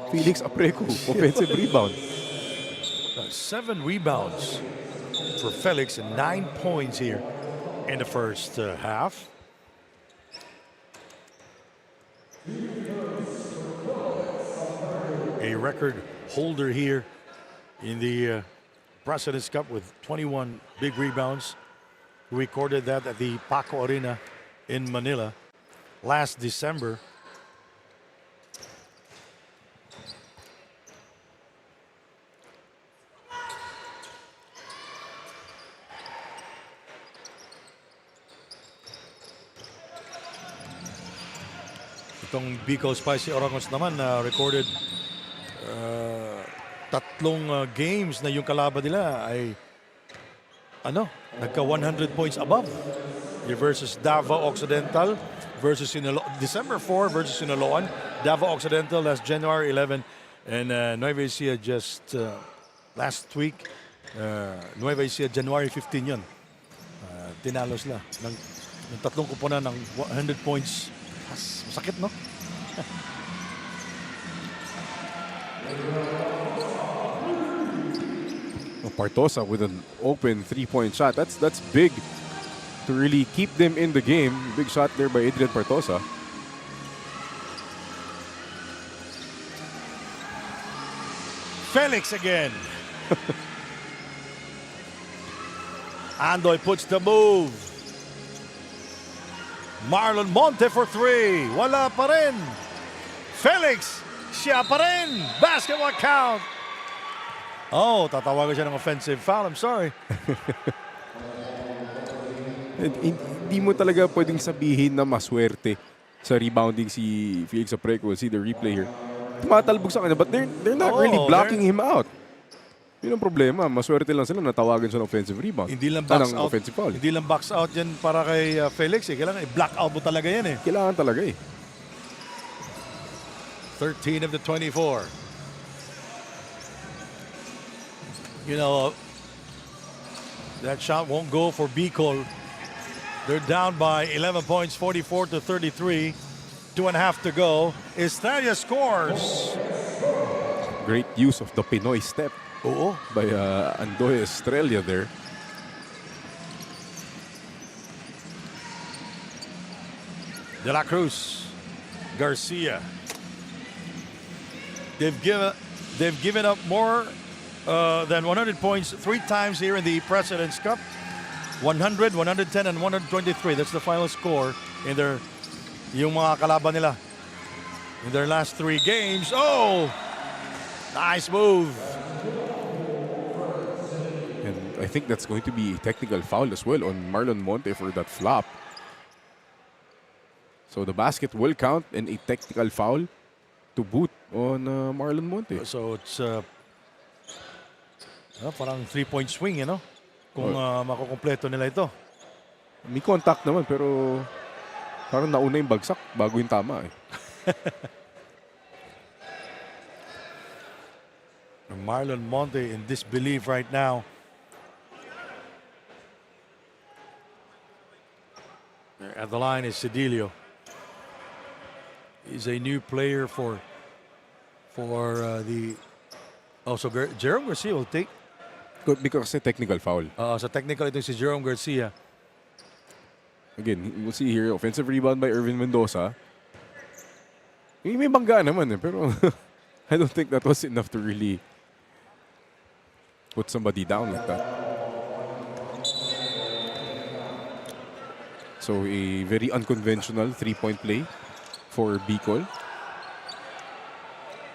Felix Apreco, offensive rebound. 7 rebounds for Felix and 9 points here in the first half. A record holder here in the President's Cup with 21 big rebounds. We recorded that at the Paco Arena in Manila last December. Itong Bicol Spicy Oragons naman recorded tatlong games na yung kalaban nila ay nagka 100 points above. Versus Davao Occidental versus December 4 versus Sinaloan. Davao Occidental last January 11 and Nueva Ecija just last week. Nueva Ecija January 15 yun. Tinalo sila ng tatlong kuponan ng 100 points. Masakit, no? Partosa with an open 3-point shot. That's big to really keep them in the game. Big shot there by Adrian Partosa. Felix again. Andoy puts the move. Marlon Monte for 3. Wala pa rin. Felix, siya pa rin. Basketball count. Oh, tatawagan siya ng offensive foul. I'm sorry. Hindi mo talaga pwedeng sabihin na maswerte sa rebounding si Felix Apreco. See the replay here. Tumatalbog sa kanya but they're not really blocking him out. Yun ang problema. Maswerte lang sila natawagan siya ng offensive rebound. Hindi lang box out. Offensive foul. Hindi lang box out yan para kay Felix. Kailangan i-block out mo talaga yan eh. Kailangan talaga eh. 13 of the 24. You know, that shot won't go for Bicol. They're down by 11 points, 44-33. 2.5 to go. Estrella scores. Great use of the Pinoy step by Andoy Estrella there. De La Cruz, Garcia. They've given up more than 100 points 3 times here in the President's Cup. 100, 110, and 123. That's the final score in their yung mga kalaban nila in their last 3 games. Oh! Nice move. And I think that's going to be a technical foul as well on Marlon Monte for that flop. So the basket will count and a technical foul to boot on Marlon Monte. So it's parang 3-point swing, you know? Kung makukumpleto nila ito. May contact naman pero parang nauna yung bagsak bago yung tama eh. Marlon Monte in disbelief right now. At the line is Cedillo. He's a new player for the... Oh, so Jerome Garcia will take... Because technical foul. So technical ito si Jerome Garcia. Again, we'll see here, offensive rebound by Irvin Mendoza. May bangga naman eh, pero I don't think that was enough to really put somebody down like that. So a very unconventional 3-point play for Bicol.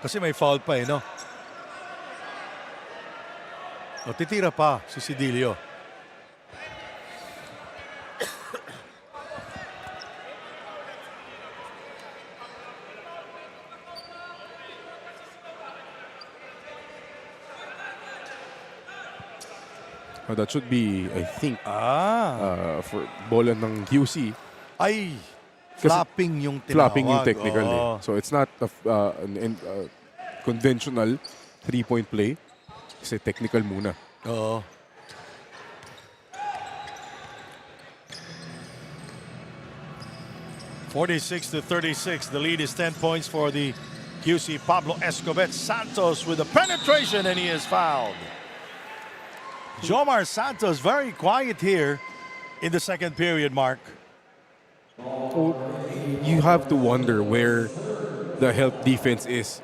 Kasi may foul pa eh, no? O, titira pa si Cedillo. That should be, I think, for bola ng QC. Ay, flopping yung tinawag. Flopping yung technical eh. So it's not an conventional 3-point play. Kasi technical muna. Oo. (46-36). The lead is 10 points for the Kyusi Pablo Escobets. Santos with a penetration and he is fouled. Jomar Santos very quiet here in the second period, Mark. You have to wonder where the help defense is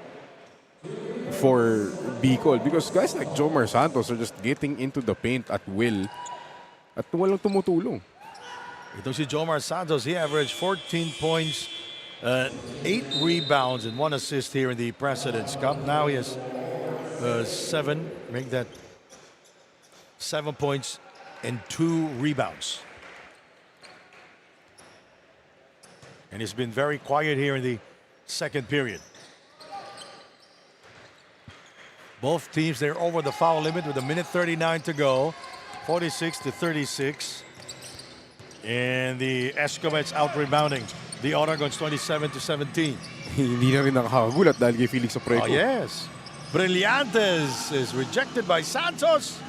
for Bicol because guys like Jomar Santos are just getting into the paint at will at walang tumutulong. Ito si Jomar Santos, he averaged 14 points, 8 rebounds and 1 assist here in the President's Cup. Now he has 7, make that 7 points and 2 rebounds. And he's been very quiet here in the second period. Both teams, they're over the foul limit with 1:39 to go. 46-36. And the Escobets out rebounding the Oragons 27-17. Hindi na rin nakakagulat dahil kay Felix Apreco. Oh, yes. Brillantes is rejected by Santos.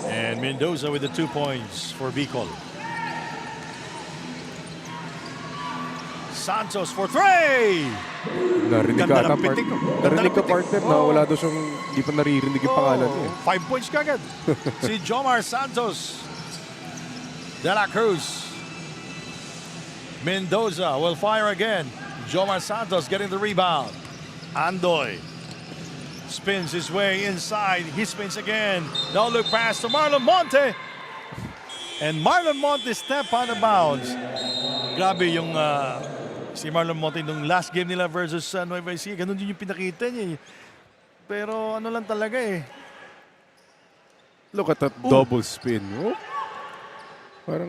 And Mendoza with the 2 points for Bicol. Santos for 3! Narinig Ganda ka ng pitik. Narinig ka partner na wala daw siyang di pa naririnig yung pangalan niya. 5 points kagad. Si Jomar Santos. De La Cruz. Mendoza will fire again. Jomar Santos getting the rebound. Andoy spins his way inside. He spins again. No look pass to Marlon Monte. And Marlon Monte step out of bounds. Grabe yung si Marlon Monte nung last game nila versus Nueva Ecija. Ganun din yung pinakita niya. Pero ano lang talaga eh. Look at that double spin. Oh. Parang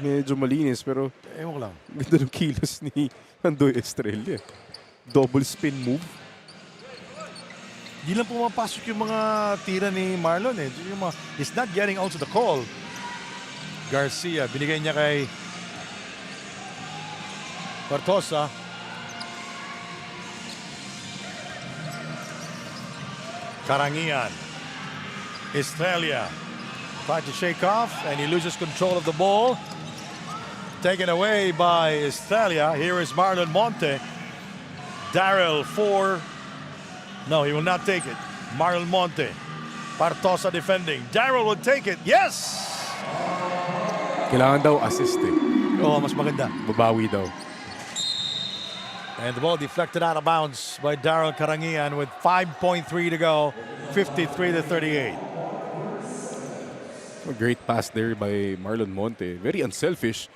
medyo malinis pero Ewan ko lang. ganda ng kilos ni Andoy Estrella. Double spin move. Di lang pumapasok yung mga tira ni Marlon eh. Yung mga, he's not getting out to the call. Garcia, binigay niya kay Bartosa. Karangian. Estrella tried to shake off and he loses control of the ball. Taken away by Estrella. Here is Marlon Monte. Darrell for... No, he will not take it. Marlon Monte. Bartosa defending. Darrell will take it. Yes! Kailangan daw assist eh. Oh, mas maganda. Babawi daw. And the ball deflected out of bounds by Darrell Karangian with 5.3 to go. 53-38. A great pass there by Marlon Monte. Very unselfish.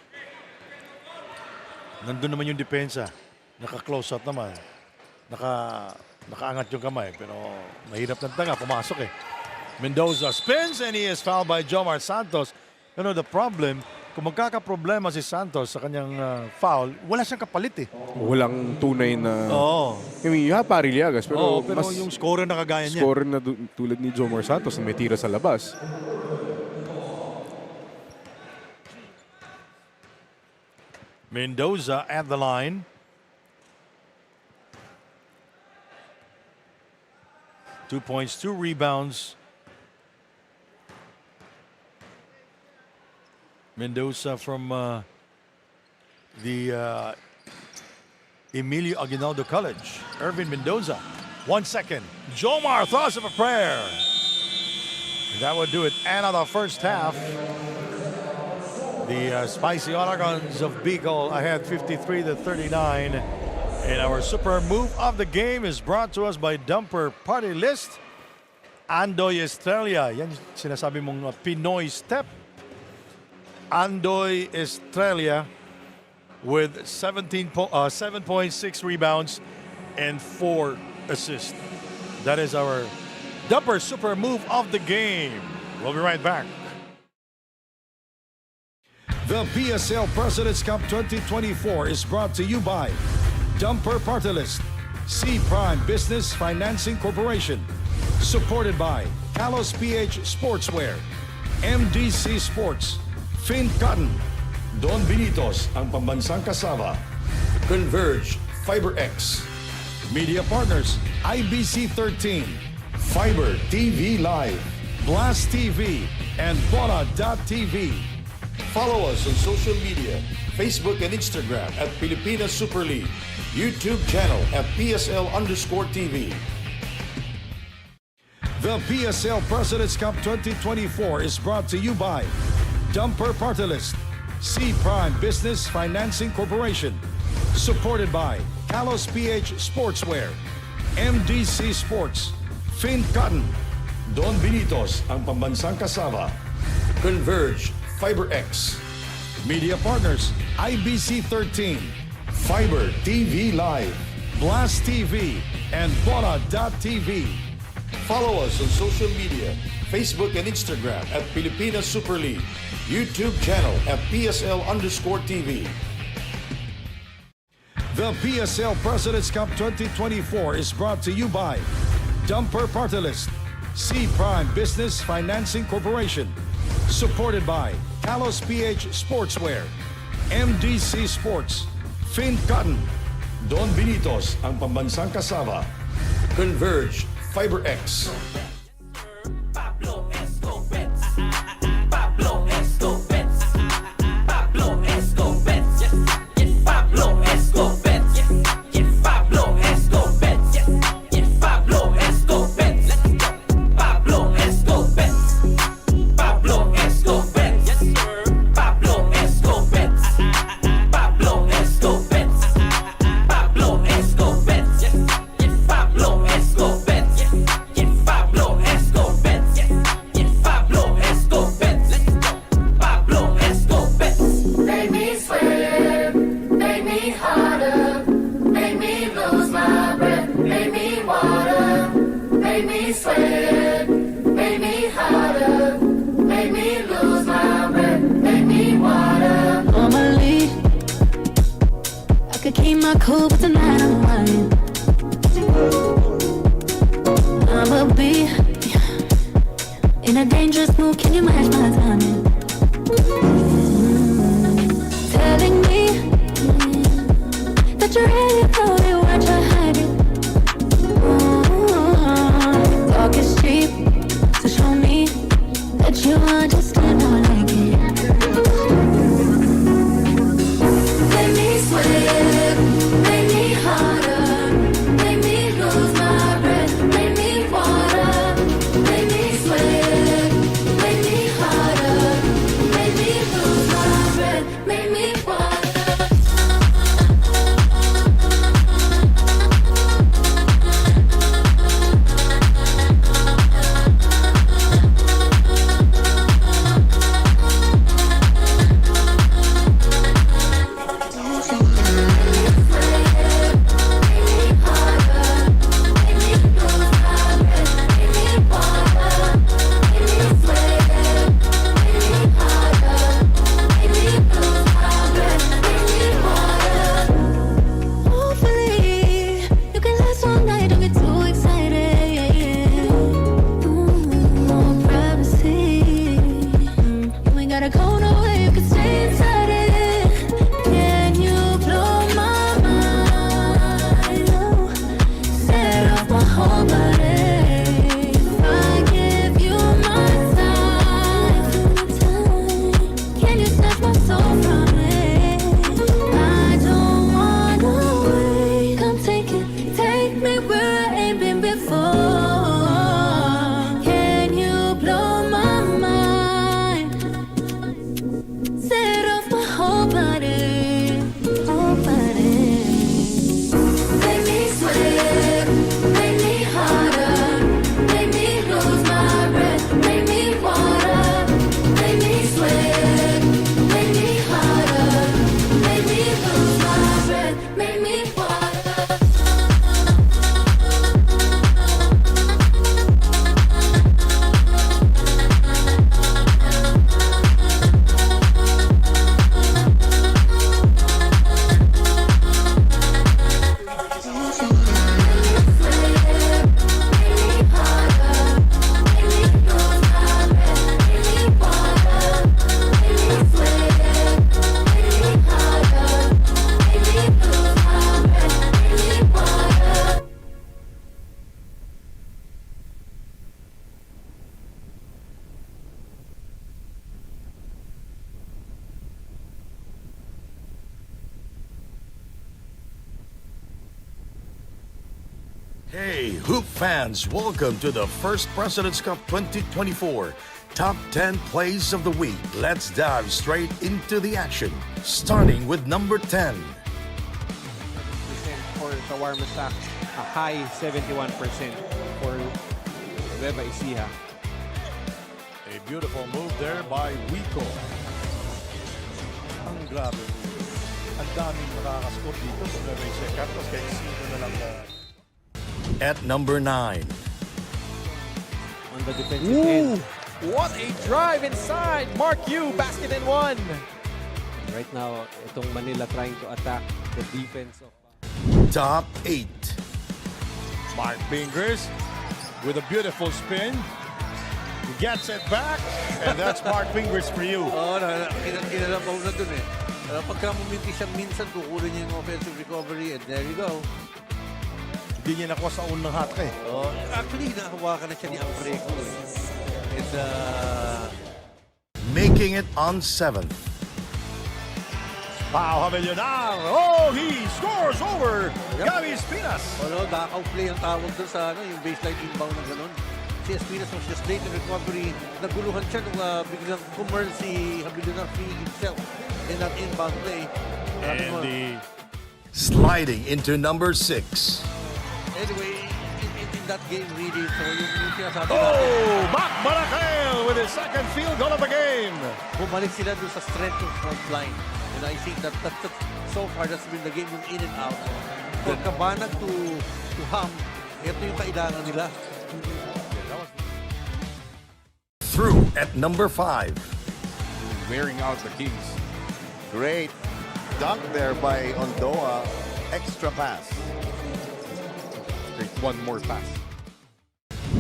Nandun naman yung depensa. Naka-close out naman. Nakaangat yung kamay. Pero mahirap ng tanga. Pumasok eh. Mendoza spins and he is fouled by Jomar Santos. You know, the problem, kung magkakaproblema si Santos sa kanyang foul, wala siyang kapalit eh. Walang tunay na... Oo. I mean, you have Pariliagas, pero, Pero mas yung scorer na kagaya niya. scorer na tulad ni Jomar Santos na may tira sa labas. Mendoza at the line. Two points, 2 rebounds. Mendoza from the Emilio Aguinaldo College. Irvin Mendoza. 1 second. Jomar, thoughts of a prayer. And that would do it. And on the first half, the Spicy Oragons of Bicol ahead 53-39. And our super move of the game is brought to us by Dumper Party List. Andoy Estrella. Yan sinasabi mong Pinoy step. Andoy Estrella with 7.6 rebounds and 4 assists. That is our Dumper super move of the game. We'll be right back. The PSL President's Cup 2024 is brought to you by Dumper Party List, C Prime Business Financing Corporation, supported by Kalos PH Sportswear, MDC Sports, Fin Cotton, Don Benitos, ang pambansang kasama, Converge, FiberX, Media Partners, IBC 13, Fiber TV Live, Blast TV, and Bola.tv. Follow us on social media, Facebook and Instagram at Pilipinas Super League, YouTube channel at PSL_TV. The PSL President's Cup 2024 is brought to you by Dumper Party List, C Prime Business Financing Corporation, supported by Kalos PH Sportswear, MDC Sports, Fin Cotton, Don Benitos, ang pambansang kasama, Converge, FiberX, Media Partners, IBC 13, Fiber TV Live, Blast TV, and Bola.tv. Follow us on social media, Facebook and Instagram at Pilipinas Super League, YouTube channel at PSL_TV. The PSL President's Cup 2024 is brought to you by Dumper Party List, C Prime Business Financing Corporation, supported by Kalos PH Sportswear, MDC Sports, Fin Cotton, Don Benitos, ang pambansang kasama, Converge, FiberX. Pablo Escobets. Pablo Escobets. Pablo Escobets. Yes, Pablo Escobets. Yes, Pablo Escobets. Yes, Pablo Escobets. Pablo Escobets. Pablo Escobets. Yes, sir. Pablo Escobets. Pablo Escobets. Pablo Escobets. Yes, Pablo Escobets. Yes, Pablo Escobets. Yes, Pablo Escobets. Let's go. Pablo Escobets. Make me sweat, make me harder, make me lose my breath, make me water, make me sweat, make me harder, make me lose my breath, make me water. Normally, I could keep my cool, but tonight I'm lying. I'ma be in a dangerous mood. Can you match my timing? Telling me that you're ready for me, what you're hiding. Talk is cheap, so show me that you understand how I like it. Make me sweat, make me harder, before. Can you blow my mind? Set off my whole body, whole body. Make me sweat, make me harder, make me lose my breath, make me water, make me sweat, make me harder, make me lose my breath, make me water. Hey, Hoop fans, welcome to the first President's Cup 2024 Top 10 Plays of the Week. Let's dive straight into the action, starting with number 10. For Shawarma Stack, a high 71% for Nueva Ecija. A beautiful move there by Bicol. Ang grabe. Ang daming makakascore dito kung may second. Tapos kahit sino na lang At number 9. On the defensive end. What a drive inside! Mark Yu, basket and one! Right now, itong Manila trying to attack the defense of... Top 8. Mark Fingers with a beautiful spin. He gets it back, and that's Mark Fingers for you. Oo, kinalabaw na dun eh. Pagka muminti siyang minsan, kukunin niya yung offensive recovery, and there you go. Hindi niya nakuha sa unang hatak eh. Oh, actually, nahawakan na siya ni Amprego eh. And, Making it on 7th. Pau Hamelionar. Oh, he scores over Gabi Espinas. Dakaw play ang tawag doon sa yung baseline inbound na gano'n. Si Espinas was just late in recovery. Naguluhan siya nung biglang kummerl si Hamelionar free himself in that inbound play. And the Sliding into number 6. Anyway, in that game really, so yung sinasabi natin, oh, Mac Maracel with his second field goal of the game. bumalik sila doon sa strength of front line. And I think that so far that's been the game yung in and out. For Cabanag to Ham, ito yung kailangan nila. Through at number 5. Wearing out the Kings. Great dunk there by Ondoa. Extra pass. Great, one more pass.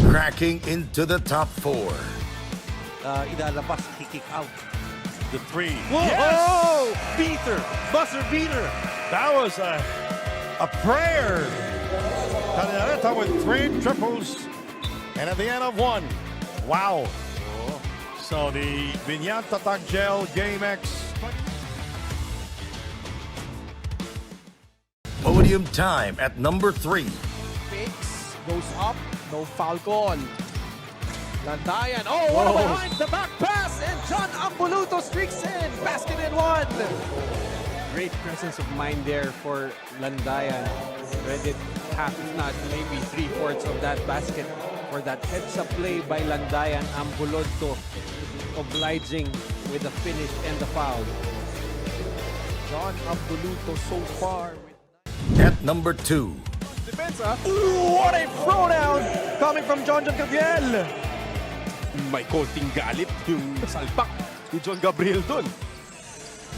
Cracking into the top 4. Ilalabas, kick out. The 3. Oh! Beater! Buzzer beater! That was a prayer. Canareta with 3 triples and at the end of 1. Wow. So the Vinyanta Taggel Game X. Podium time at number 3. Fix, goes up, no foul call. Landayan, oh, what behind the back pass, and John Ambuluto streaks in, basket and one. Great presence of mind there for Landayan. Read it half, if not maybe 3/4 of that basket for that heads-up play by Landayan. Ambuluto obliging with the finish and the foul. John Ambuluto so far. At number 2. Defense, ooh, what a throwdown coming from John Gabriel. May konting galit yung salpak ni John Gabriel dun.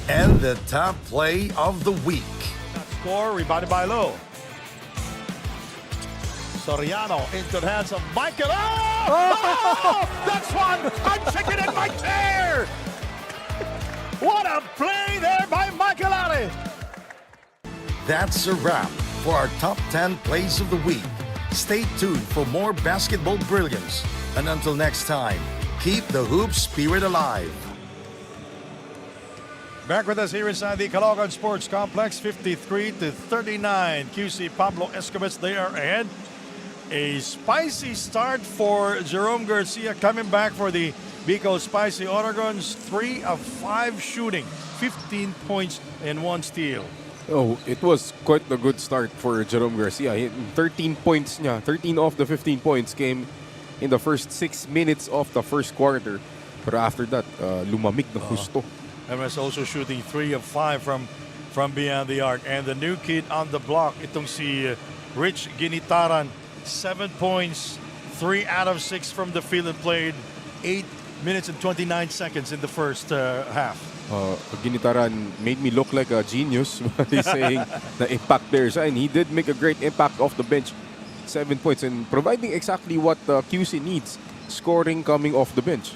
And the top play of the week. Score rebounded by Low. Soriano into the hands of Michael. Oh! That's one! I'm checking it right there! What a play there by Michael Ali! That's a wrap for our top 10 plays of the week. Stay tuned for more basketball brilliance. And until next time, keep the hoop spirit alive. Back with us here inside the Oragons Sports Complex, 53-39. Kyusi Pablo Escobets, they are ahead. A spicy start for Jerome Garcia coming back for the Bicol Spicy Oragons. 3 of 5 shooting, 15 points and 1 steal. Oh, it was quite a good start for Jerome Garcia. 13 points niya, 13 of the 15 points came in the first 6 minutes of the first quarter. Pero after that, lumamig ng husto. And was also shooting 3 of 5 from beyond the arc. And the new kid on the block, itong si Rich Ginitaran, 7 points, 3 out of 6 from the field and played 8 minutes and 29 seconds in the first half. Ginitaran made me look like a genius by saying the impact there. And he did make a great impact off the bench. 7 points and providing exactly what QC needs. Scoring coming off the bench.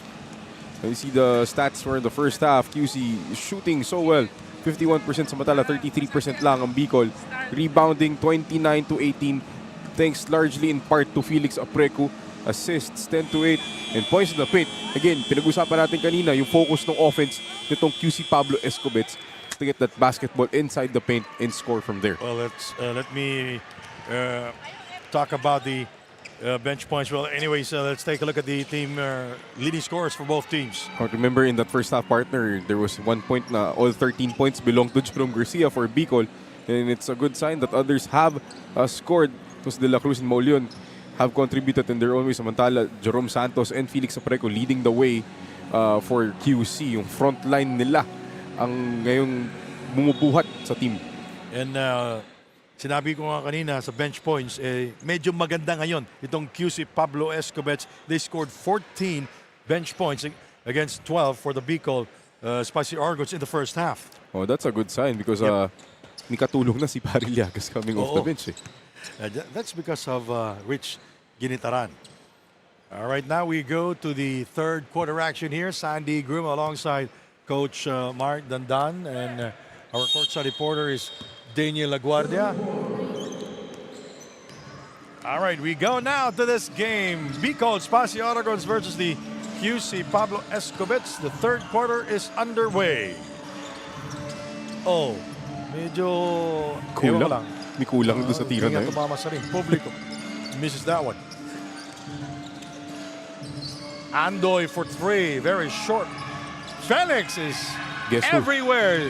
And you see the stats for the first half. QC shooting so well. 51% samantala, 33% lang ang Bicol. Rebounding 29-18. Thanks largely in part to Felix Aprecu. Assists 10-8 and points in the paint. Again, pinag-usapan natin kanina yung focus ng offense nitong Kyusi Pablo Escobets to get that basketball inside the paint and score from there. Well, let me talk about the bench points. Well, anyways, let's take a look at the team leading scorers for both teams. Remember in that first half, partner, there was 1 point na all 13 points belonged to Jerome Garcia for Bicol. And it's a good sign that others have scored. Tos De La Cruz and Mauleon have contributed in their own way. Samantala, Jerome Santos and Felix Apreco leading the way for QC. Yung front line nila ang ngayong bumubuhat sa team. And sinabi ko nga kanina sa bench points, medyo maganda ngayon itong Kyusi Pablo Escobets. They scored 14 bench points against 12 for the Bicol Spicy Oragons in the first half. Oh, that's a good sign because may katulong na si Parillagas coming off the bench. That's because of Rich Ginitaran. All right, now we go to the third quarter action here. Sandy Groom alongside Coach Mark Dandan, and our courtside reporter is Daniel Laguardia. All right, we go now to this game. Bicol Spicy Oragons versus the QC Pablo Escobets. The third quarter is underway. Oh, medyo ewan ko lang. May kulang doon sa tira na yun. Tumama sa ring. Publico misses that one. Andoy for 3. Very short. Felix is everywhere.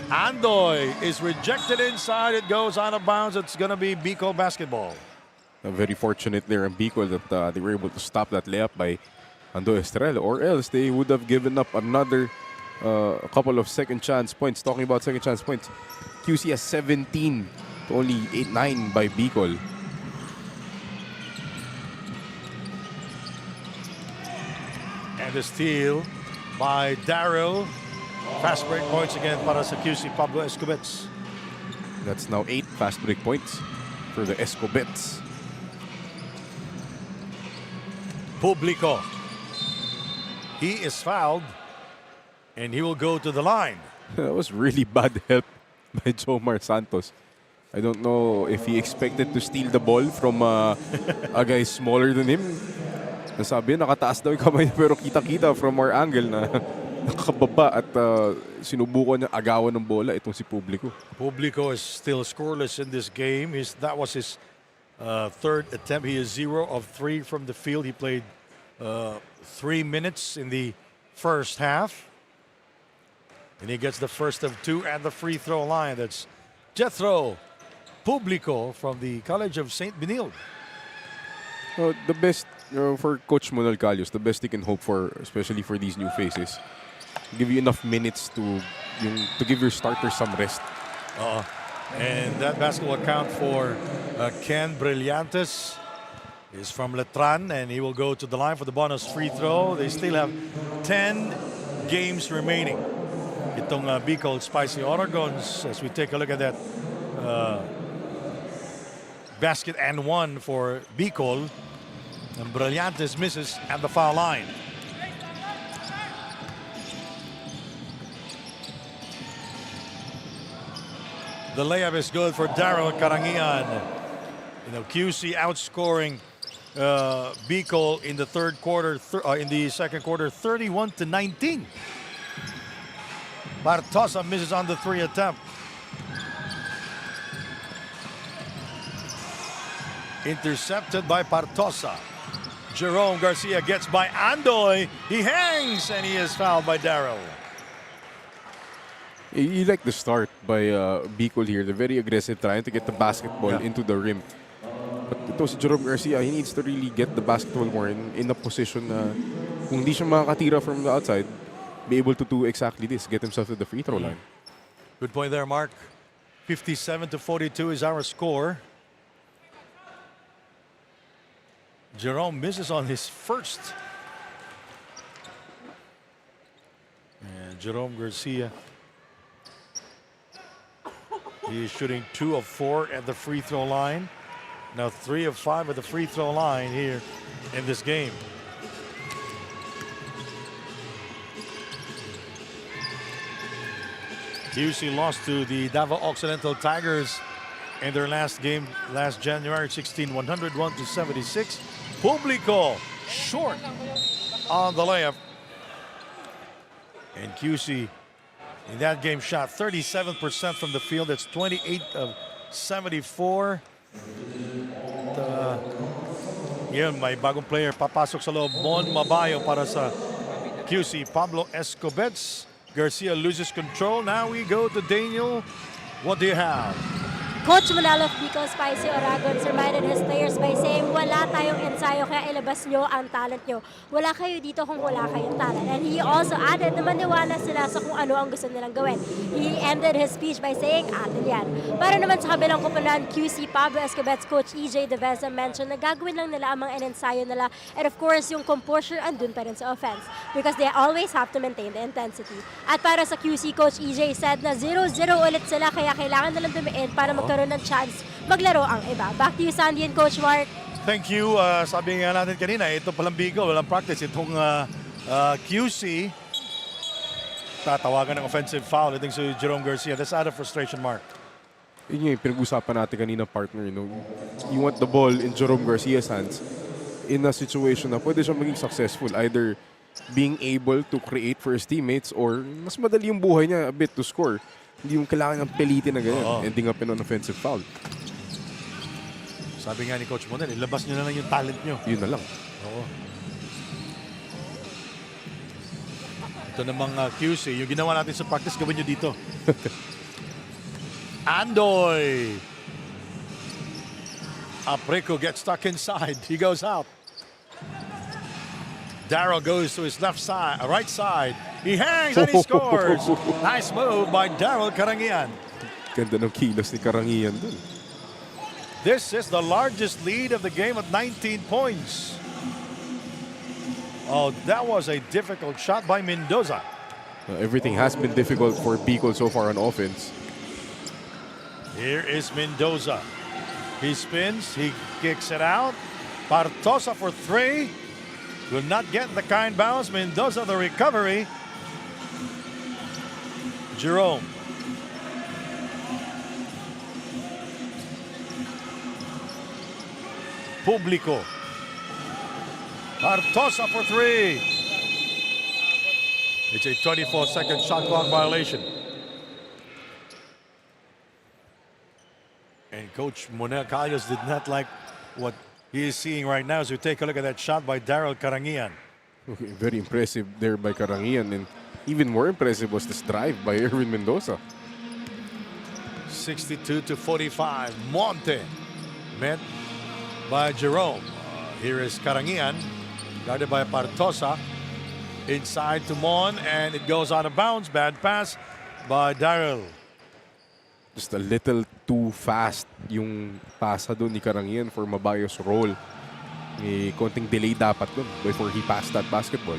Andoy is rejected inside. It goes out of bounds. It's going to be Bicol basketball. Very fortunate there in Bicol that they were able to stop that layup by Andoy Estrella, or else they would have given up another a couple of second chance points. Talking about second chance points, QC has 17 to only 8-9 by Bicol. And the steal by Daryl. Fast break points again para sa QC Pablo Escobets. That's now 8 fast break points for the Escobets. Publico. He is fouled and he will go to the line. That was really bad help by Jomar Santos. I don't know if he expected to steal the ball from a guy smaller than him. Nasabi, nakataas daw yung kamay pero kita-kita from our angle na nakababa at sinubukan niya agawan ng bola itong si Publico. Publico is still scoreless in this game. That was his third attempt. He is 0 of 3 from the field. He played 3 minutes in the first half. And he gets the first of 2 at the free throw line. That's Jethro Publico from the College of St. Benilde. The best for Coach Monal Calios, the best he can hope for, especially for these new faces, give you enough minutes to give your starters some rest. And that basketball account for Ken Brillantes is from Letran, and he will go to the line for the bonus free throw. They still have 10 games remaining. Itong Bicol Spicy Oragons, as we take a look at that basket and one for Bicol. And Brillantes misses at the foul line. The layup is good for Daryl Karangian. You know, QC outscoring Bicol in the third quarter, in the second quarter, 31-19. Bartosa misses on the 3 attempt. Intercepted by Partosa. Jerome Garcia gets by Andoy. He hangs and he is fouled by Daryl. You like the start by Bicol here. They're very aggressive, trying to get the basketball into the rim. But ito si Jerome Garcia, he needs to really get the basketball more in a position na kung hindi siya makakatira from the outside, be able to do exactly this, get himself to the free throw line. Good point there, Mark. 57-42 is our score. Jerome misses on his first. And Jerome Garcia, he is shooting 2 of 4 at the free throw line. Now 3 of 5 at the free throw line here in this game. Kyusi lost to the Davao Occidental Tigers in their last game last January 16, 101-76. Publico short on the layup. And Kyusi in that game shot 37% from the field. That's 28 of 74. Yan, may bagong player papasok sa loob. Mon Mabayo para sa Kyusi Pablo Escobets. Garcia loses control. Now we go to Daniel. What do you have? Coach Manalo of Bicol Spicy Oragons reminded his players by saying, wala tayong ensayo kaya ilabas nyo ang talent nyo. Wala kayo dito kung wala kayong talent. And he also added na maniwala sila sa kung ano ang gusto nilang gawin. He ended his speech by saying, atin yan. Para naman sa kabilang kupunan, QC Pablo Escobets coach EJ Deveza mentioned na gagawin lang nila ang mga ensayo nila. And of course, yung composure andun pa rin sa offense. Because they always have to maintain the intensity. At para sa QC coach EJ said na 0-0 ulit sila kaya kailangan nilang dumiin para magkaroon ng chance maglaro ang iba. Back to you, Sandy and Coach Mark. Thank you. Sabi nga natin kanina, ito palang Bicol, walang practice. Itong QC, tatawagan ng offensive foul. Itong si Jerome Garcia. That's out of frustration, Mark. Yun yung pinag-usapan natin kanina, partner. You know, you want the ball in Jerome Garcia's hands in a situation na pwede siya maging successful. Either being able to create for his teammates or mas madali yung buhay niya a bit to score. Hindi yung kailangan ng pelitin na ganyan. Ending up in an offensive foul. Sabi nga ni Coach Monel, ilabas nyo na lang yung talent nyo. Yun na lang. Oo. Ito namang QC, yung ginawa natin sa practice, gawin nyo dito. Andoy! Apreco gets stuck inside. He goes out. Darrow goes to his left side, right side. He hangs and he scores. Nice move by Daryl Karangian. Ganda ng kilos ni Karangian dun. This is the largest lead of the game at 19 points. Oh, that was a difficult shot by Mendoza. Everything has been difficult for Bicol so far on offense. Here is Mendoza. He spins, he kicks it out. Partosa for 3. Will not get the kind bounce. Mendoza the recovery. Jerome. Publico. Partosa for 3. It's a 24-second shot clock violation. And Coach Monel Callos did not like what he is seeing right now as we take a look at that shot by Daryl Karangian. Very impressive there by Karangian, and even more impressive was this drive by Erwin Mendoza. 62-45. Monte met by Jerome. Here is Karangian, guarded by Partosa. Inside to Mon, and it goes out of bounds. Bad pass by Daryl. Just a little too fast yung pasa doon ni Karangian for Mabayos role. May konting delay dapat doon before he passed that basketball.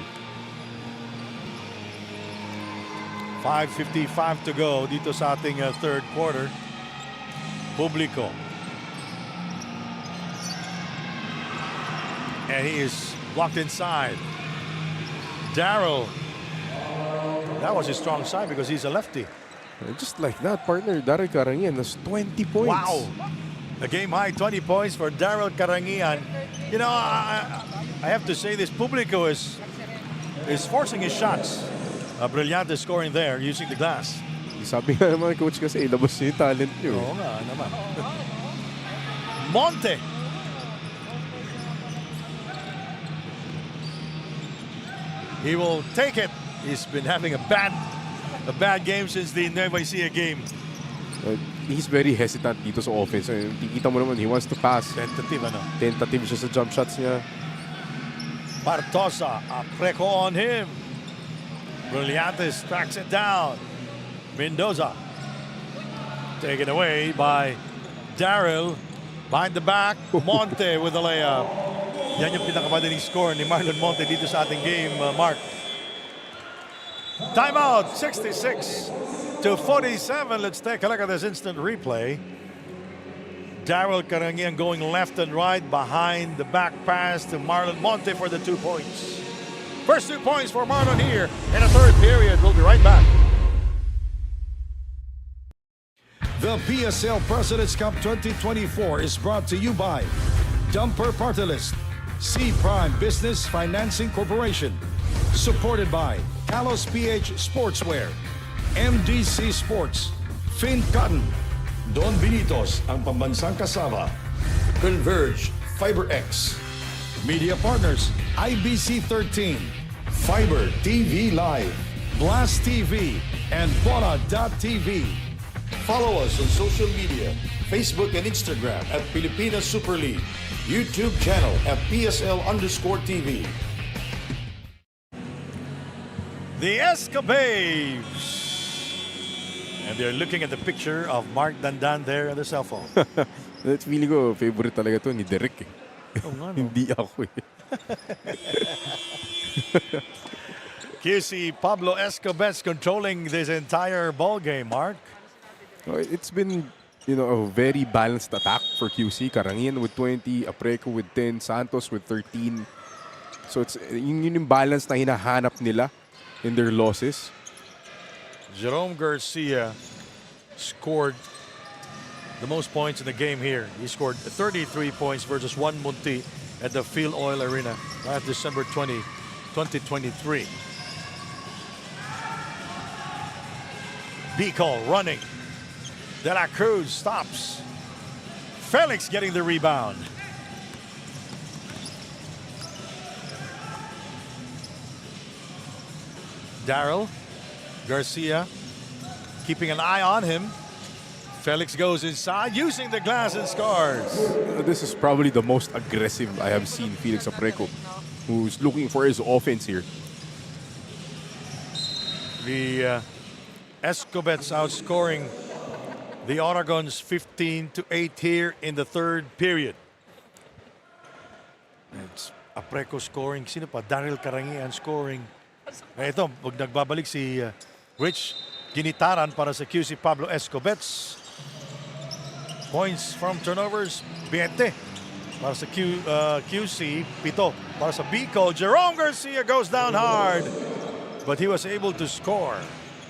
5:55 to go dito sa ating third quarter. Publico. And he is blocked inside. Daryl. That was his strong side because he's a lefty. Just like that, partner, Daryl Karangian has 20 points. Wow. The game high 20 points for Daryl Karangian. You know, I have to say this, Publico is forcing his shots. Brillante scoring there using the glass. Sabi nga naman coach kasi ilabas niyo yung talent niyo. Oo nga naman. Monte He will take it. He's been having a bad game since the Nueva Ecija game. He's very hesitant dito sa offense. Kikita mo naman, he wants to pass. Tentative, ano? Tentative siya sa jump shots niya. Bartosa, Apreco on him. Brillantes tracks it down. Mendoza. Taken away by Daryl. Behind the back, Monte with the layup. Yan yung pinakamadaling score ni Marlon Monte dito sa ating game, Mark. Timeout, 66-47. Let's take a look at this instant replay. Daryl Karangian going left and right behind the back pass to Marlon Monte for the 2 points. First 2 points for Marlon here in the third period. We'll be right back. The PSL President's Cup 2024 is brought to you by Dumper Party List, C Prime Business Financing Corporation, supported by Kalos PH Sportswear, MDC Sports, Fin Cotton, Don Benitos, ang pambansang kasama, Converge, FiberX, Media Partners, IBC 13, Fiber TV Live, Blast TV, and Bona.tv. Follow us on social media, Facebook and Instagram at Pilipinas Super League, YouTube channel at PSL_TV. The Escobets. And they're looking at the picture of Mark Dandan there on the cell phone. That's feeling ko, favorite talaga to ni Derek. Oh, nga, no? Hindi ako eh. Kyusi Pablo Escobets controlling this entire ball game, Mark. It's been, a very balanced attack for QC. Karangian with 20, Apreco with 10, Santos with 13. So it's yun yung balance na hinahanap nila in their losses. Jerome Garcia scored the most points in the game here. He scored 33 points versus 1 Munti at the Field Oil Arena last December 20, 2023. Bicol running. De La Cruz stops. Felix getting the rebound. Daryl Garcia keeping an eye on him. Felix goes inside using the glass and scars. This is probably the most aggressive I have seen Felix Apreco, who's looking for his offense here. The Escobets outscoring the Oragons 15-8 here in the third period. It's Apreco scoring. Sino pa? Daryl Karangian scoring. Ito, pag nagbabalik si Rich Ginitaran para sa QC Pablo Escobets. Points from turnovers, 20. Para sa QC, 7. Para sa Bicol, Jerome Garcia goes down hard. But he was able to score.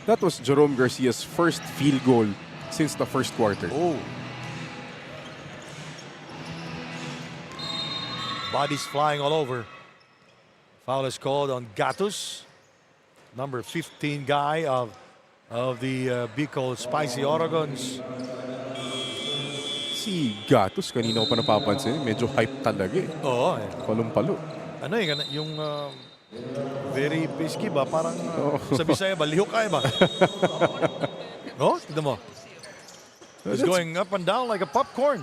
That was Jerome Garcia's first field goal since the first quarter. Oh. Bodies flying all over. Foul is called on Gatus, number 15 guy of the Bicol Spicy Oragons. Si Gatus, kanina ko pa napapansin, medyo hype talaga eh. Oo. Palong-palo. Ano yung very pisky ba? Parang sa Bisaya ba? Lihok ba? Oh, tignan mo. It's going up and down like a popcorn.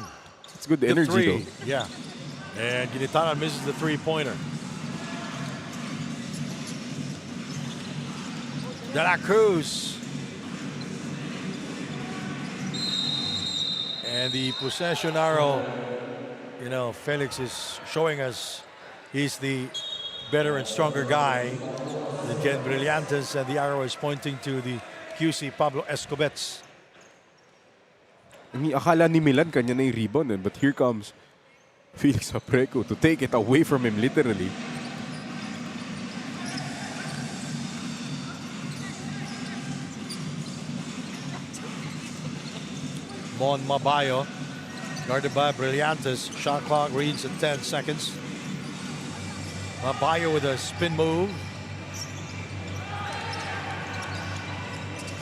It's good energy though. Yeah. And Ginitaran misses the three-pointer. De La Cruz. And the possession arrow, Felix is showing us he's the better and stronger guy than Ken Brillantes, and the arrow is pointing to the QC Pablo Escobets. Akala ni Milan kanya na yung rebound, but here comes Felix Apreco to take it away from him literally. Mon Mabayo, guarded by Brillantes. Shot clock reads at 10 seconds. Mabayo with a spin move.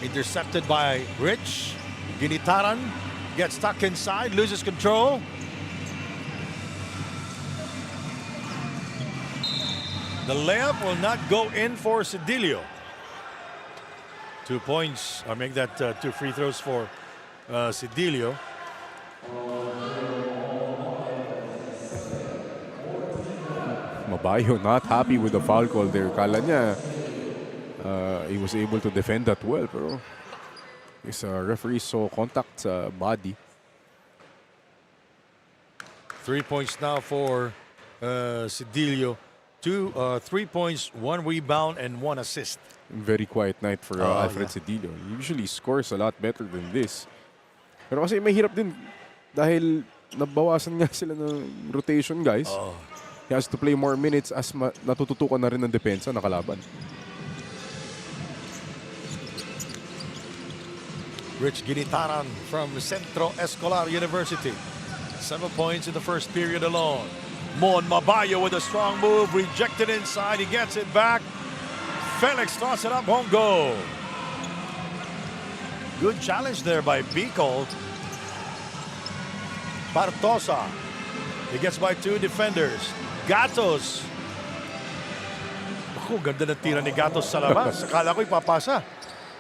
Intercepted by Rich. Ginitaran gets stuck inside, loses control. The layup will not go in for Cedillo. 2 points, or make that 2 free throws for Cedillo. Mabayo not happy with the foul call there. Kala niya he was able to defend that well, pero his referee saw contact sa body. 3 points now for Cedillo. 3 points, 1 rebound, and 1 assist. Very quiet night for Alfred Cedillo. He usually scores a lot better than this. Pero kasi mahirap din dahil nabawasan nga sila ng rotation, guys. He has to play more minutes as natututukan na rin ng depensa na kalaban. Rich Ginitaran from Centro Escolar University. 7 points in the first period alone. Mon Mabayo with a strong move, rejected inside. He gets it back. Felix toss it up, won't go. Good challenge there by Bicol. Bartosa. He gets by 2 defenders. Gatos. Ako, ganda ng tira ni Gatos sa labas. Akala ko ipapasa.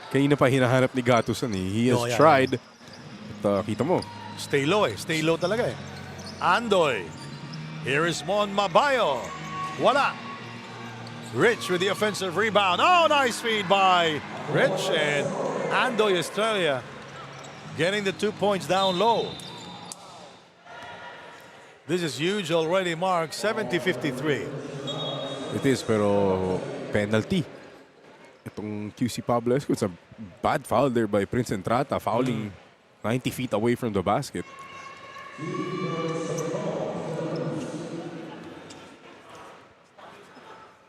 Kanina pa hinahanap ni Gatos yan eh. He has tried. But, kita mo. Stay low eh. Stay low talaga eh. Andoy. Here is Mon Mabayo. Wala. Rich with the offensive rebound. Oh, nice feed by Rich. And Andoy Estrella getting the 2 points down low. This is huge already, Mark. 70-53. It is, pero penalty. Itong QC Pablo Escobets, a bad foul there by Prince Entrata, fouling 90 feet away from the basket.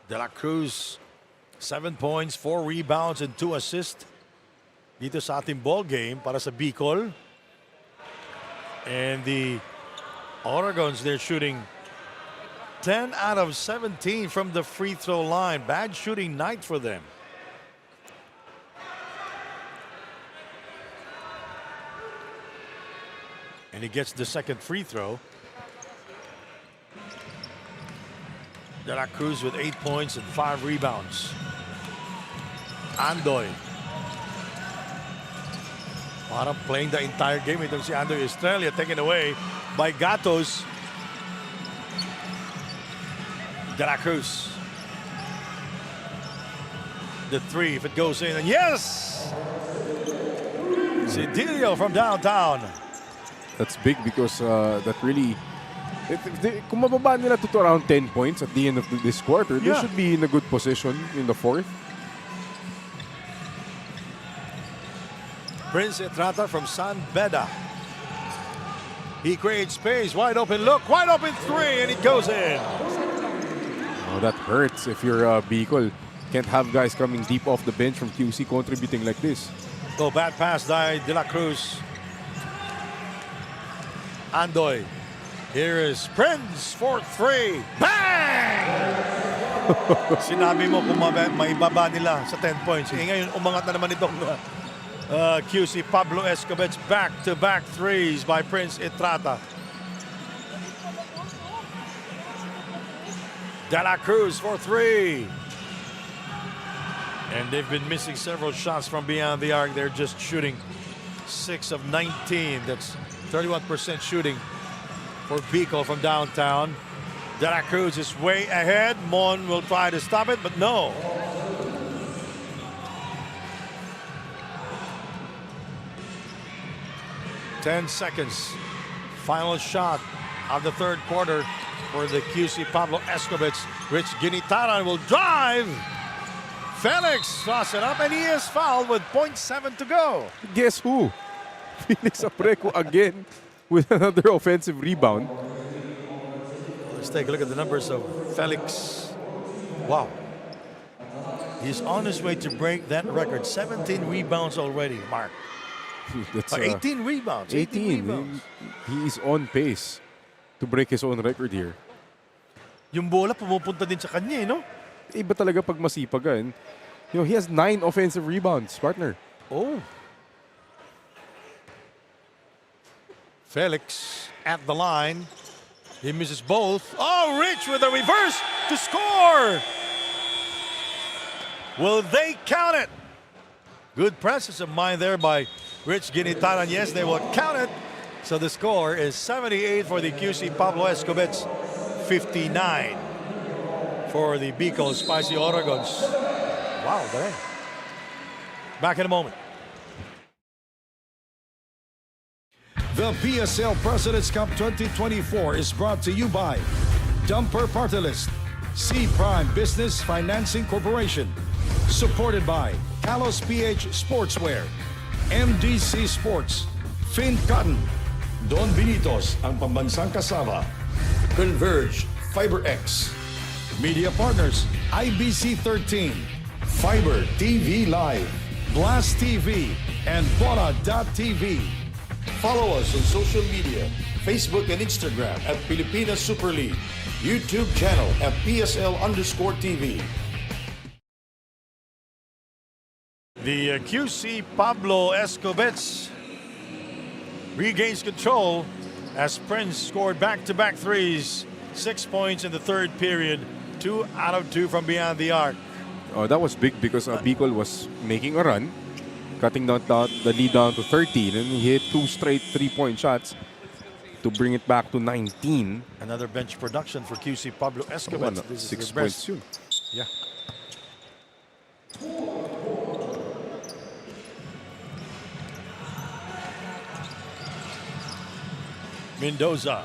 De La Cruz, 7 points, 4 rebounds, and 2 assists. Dito sa ating ball game para sa Bicol. And the Oragons, they're shooting 10 out of 17 from the free throw line. Bad shooting night for them. And he gets the second free throw. De La Cruz with 8 points and 5 rebounds. Andoy. Parang playing the entire game. Itong si Andoy Estrella taken away by Gatos. De La Cruz. The 3, if it goes in, and yes! Cedillo from downtown. That's big because that really... Kung mababa nila to around 10 points at the end of this quarter, they should be in a good position in the 4th. Prince Entrata from San Beda. He creates space, wide open look, wide open 3, and it goes in. Oh, that hurts if you're Bicol. Can't have guys coming deep off the bench from QC contributing like this. Oh, bad pass by De La Cruz. Andoy. Here is Prince for 3. Bang! Sinabi mo kung maibaba nila sa 10 points. Ngayon, umangat na naman itong Kyusi Pablo Escobets. Back-to-back threes by Prince Entrata. De La Cruz for 3. And they've been missing several shots from beyond the arc. They're just shooting 6 of 19. That's 31% shooting for Bicol from downtown. De La Cruz is way ahead. Mon will try to stop it, but no. Ten seconds. Final shot of the third quarter for the QC Pablo Escobets. Rich Ginitaran will drive. Felix toss it up, and he is fouled with 0.7 to go. Guess who? Felix Apreco again with another offensive rebound. Let's take a look at the numbers of Felix. Wow. He's on his way to break that record. 17 rebounds already, Mark. That's 18 rebounds. 18 rebounds. He's on pace to break his own record here. Yung bola pumupunta din sa kanya, no? Iba talaga pag masipag ka. And, he has 9 offensive rebounds, partner. Oh. Felix at the line. He misses both. Oh, Rich with a reverse to score. Will they count it? Good presence of mind there by Rich Ginitaran. Yes, they will count it. So the score is 78 for the Kyusi Pablo Escobets, 59 for the Bicol Spicy Oragons. Wow, dang. Back in a moment. The PSL President's Cup 2024 is brought to you by Dumper Party List, C Prime Business Financing Corporation, supported by Kalos PH Sportswear, MDC Sports, Fin Cotton, Don Binitos, ang pambansang kasama, Converge, FiberX, Media Partners, IBC 13, Fiber TV Live, Blast TV, and Bola.tv. Follow us on social media, Facebook and Instagram at Pilipinas Super League, YouTube channel at PSL_TV. The QC Pablo Escobets regains control as Prince scored back-to-back threes, 6 points in the third period, 2 out of 2 from beyond the arc. Oh, that was big because Bicol was making a run, cutting down the lead down to 13, and he hit 2 straight 3-point shots to bring it back to 19. Another bench production for QC Pablo Escobets. This is 6 their points best. soon. Yeah. Mendoza.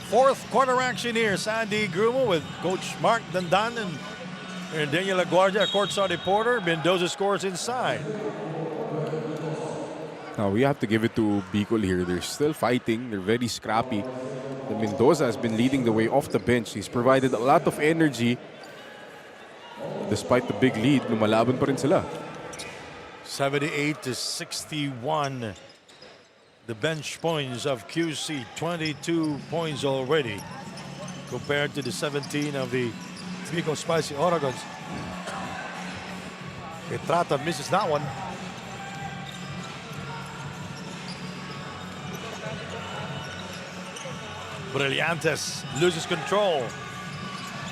Fourth quarter action here. Sandy Grumo with Coach Mark Dandan and Daniel Aguardia, courtside reporter. Mendoza scores inside. Now, we have to give it to Bicol here. They're still fighting. They're very scrappy. And Mendoza has been leading the way off the bench. He's provided a lot of energy. Despite the big lead, lumalaban pa rin sila. 78-61. The bench points of QC, 22 points already compared to the 17 of the Bicol Spicy Oragons. Etrata misses that one. Brillantes loses control.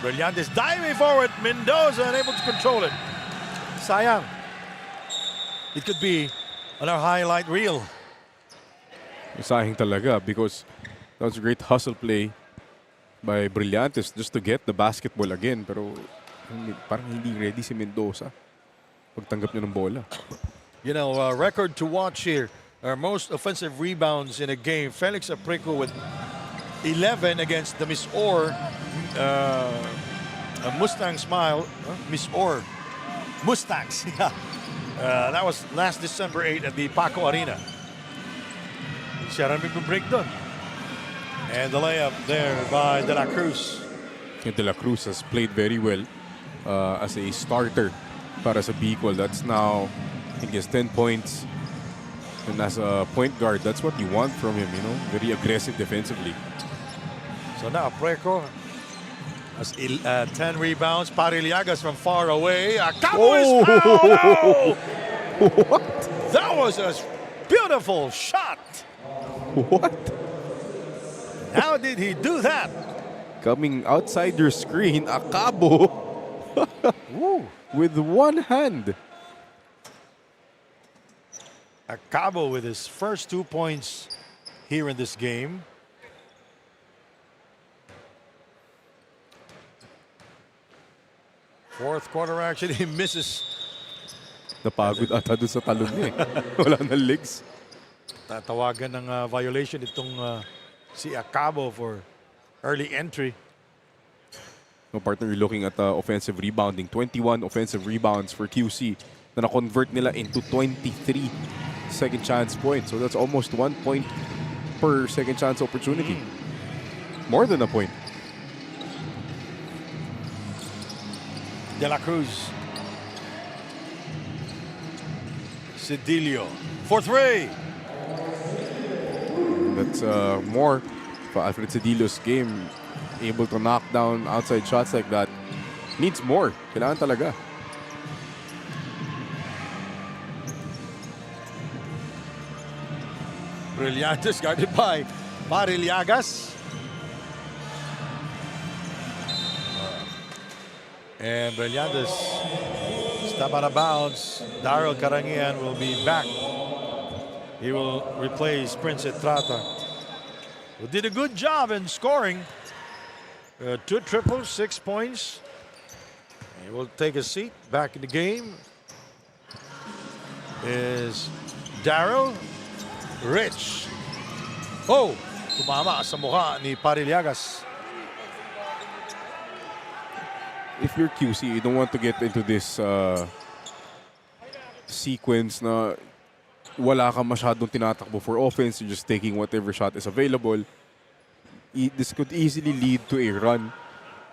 Brillantes diving forward. Mendoza unable to control it. Sayang. It could be on our highlight reel. Sayang talaga because that was a great hustle play by Brillantes just to get the basketball again. Pero parang hindi ready si Mendoza pagtanggap niya ng bola. You know, record to watch here. Our most offensive rebounds in a game. Felix Aprico with 11 against the Miss Orr. A Mustang smile. Miss Orr. Mustangs. Yeah. That was last December 8 at the Paco Arena. Siya rin break doon. And the layup there by De La Cruz. De La Cruz has played very well as a starter para sa Bicol. That's now, I think, he has 10 points. And as a point guard, that's what you want from him, you know, very aggressive defensively. So now Preco has 10 rebounds. Pariliagas from far away. Acabo is fouled! Oh! What? That was a beautiful shot. What? How did he do that? Coming outside your screen, Acabo with one hand. Acabo with his first 2 points here in this game. Fourth quarter action, he misses. Napagod ata doon sa talon niya eh. Wala na legs. Tatawagan ng violation itong si Acabo for early entry. No, partner, you're looking at offensive rebounding. 21 offensive rebounds for QC na na-convert nila into 23 second chance points. So that's almost 1 point per second chance opportunity. More than a point. De La Cruz. Cedillo for 3. That's more for Alfred Cedillo's game. Able to knock down outside shots like that. Needs more. Kailangan talaga. Brillantes guarded by Pariliagas. And Brillantes step out of bounds. Daryl Carangian will be back. He will replace Prince Etrata, who did a good job in scoring. 2 triples, 6 points. He will take a seat. Back in the game is Daryl. Rich. Oh! Tumama sa mukha ni Pariliagas. If you're QC, you don't want to get into this sequence na wala ka masyadong tinatakbo for offense. You're just taking whatever shot is available. This could easily lead to a run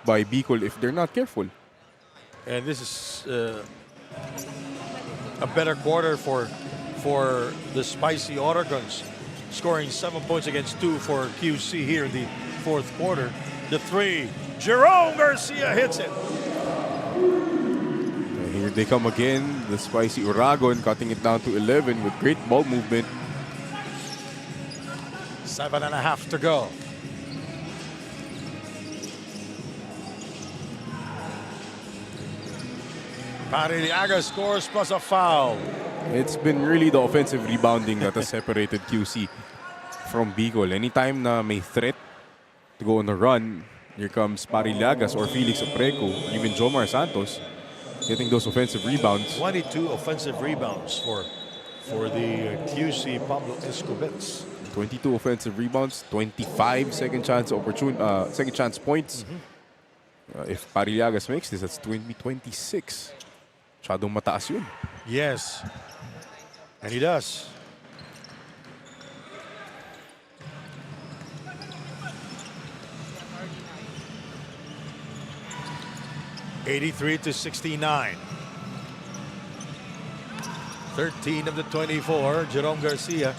by Bicol if they're not careful. And this is a better quarter for the spicy Oragons, scoring 7 points against 2 for QC here in the fourth quarter. The 3, Jerome Garcia hits it. And here they come again, the spicy Oragon cutting it down to 11 with great ball movement. 7.5 to go. Pariliaga scores plus a foul. It's been really the offensive rebounding that has separated QC from Bicol. Anytime na may threat to go on a run, here comes Parilagas or Felix Opreco, even Jomar Santos, getting those offensive rebounds. 22 offensive rebounds for the QC Pablo Escobets. 22 offensive rebounds, 25 second chance points. If Parilagas makes this, that's 26. Masyadong mataas yun. Yes. And he does. (83-69). 13 of the 24, Jerome Garcia.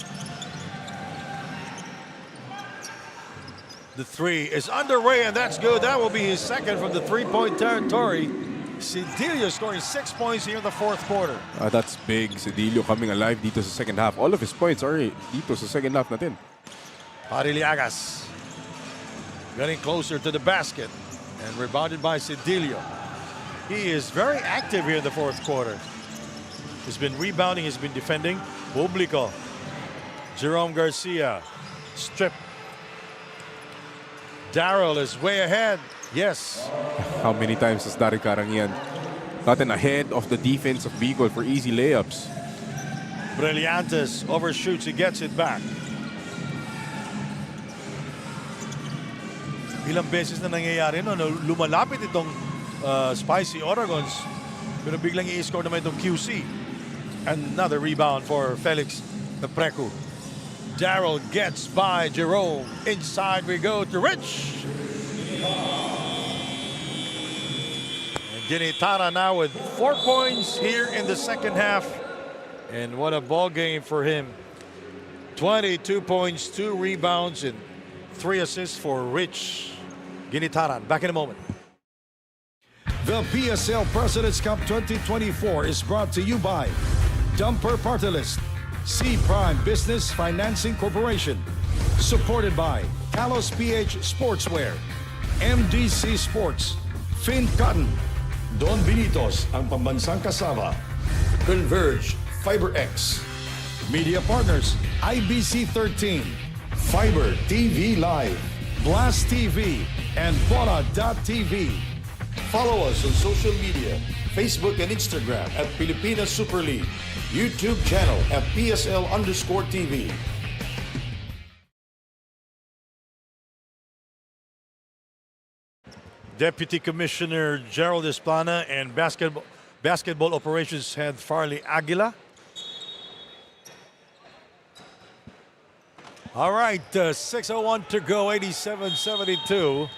The 3 is underway, and that's good. That will be his second from the three-point territory. Cedillo scoring 6 points here in the fourth quarter. That's big. Cedillo coming alive dito sa second half. All of his points are dito sa second half natin. Pariliagas getting closer to the basket and rebounded by Cedillo. He is very active here in the fourth quarter. He's been rebounding, he's been defending. Publico. Jerome Garcia. Strip. Daryl is way ahead. Yes. How many times has Daryl Carangian gotten ahead of the defense of Bicol for easy layups? Brillantes overshoots, he gets it back. Ilang beses na nangyayari no, lumalapit itong spicy Oragons, pero biglang i-score naman itong QC. Another rebound for Felix Opreco. Daryl gets by Jerome. Inside we go to Rich. And Ginitara now with 4 points here in the second half. And what a ball game for him. 22 points, 2 rebounds, and 3 assists for Rich Ginitaran. Back in a moment. The PSL President's Cup 2024 is brought to you by Dumper Party List, C Prime Business Financing Corporation, supported by Talos PH Sportswear, MDC Sports, Fin Cotton, Don Benitos, ang pambansang kasama, Converge, FiberX, Media Partners, IBC 13, Fiber TV Live, Blast TV, and Bora.tv. Follow us on social media, Facebook and Instagram at Pilipinas Super League, YouTube channel at PSL_TV. Deputy Commissioner Gerald Esplana and basketball operations head Farley Aguila. All right, 6:01 to go, 87-72.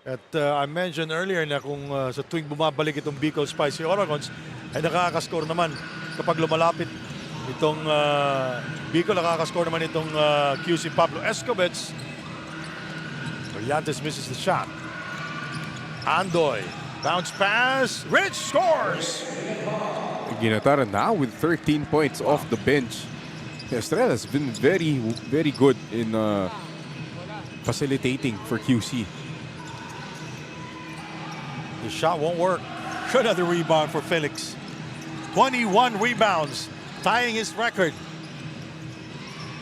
At I mentioned earlier na kung sa tuwing bumabalik itong Bicol Spicy Oragons ay nakakascore naman kapag lumalapit itong Bicol, nakakascore naman itong QC Pablo Escobets. Brillantes misses the shot. Andoy, bounce pass, Rich scores! Ginatara now with 13 points off the bench. Estrella has been very, very good in facilitating for QC. The shot won't work. Another rebound for Felix. 21 rebounds, tying his record.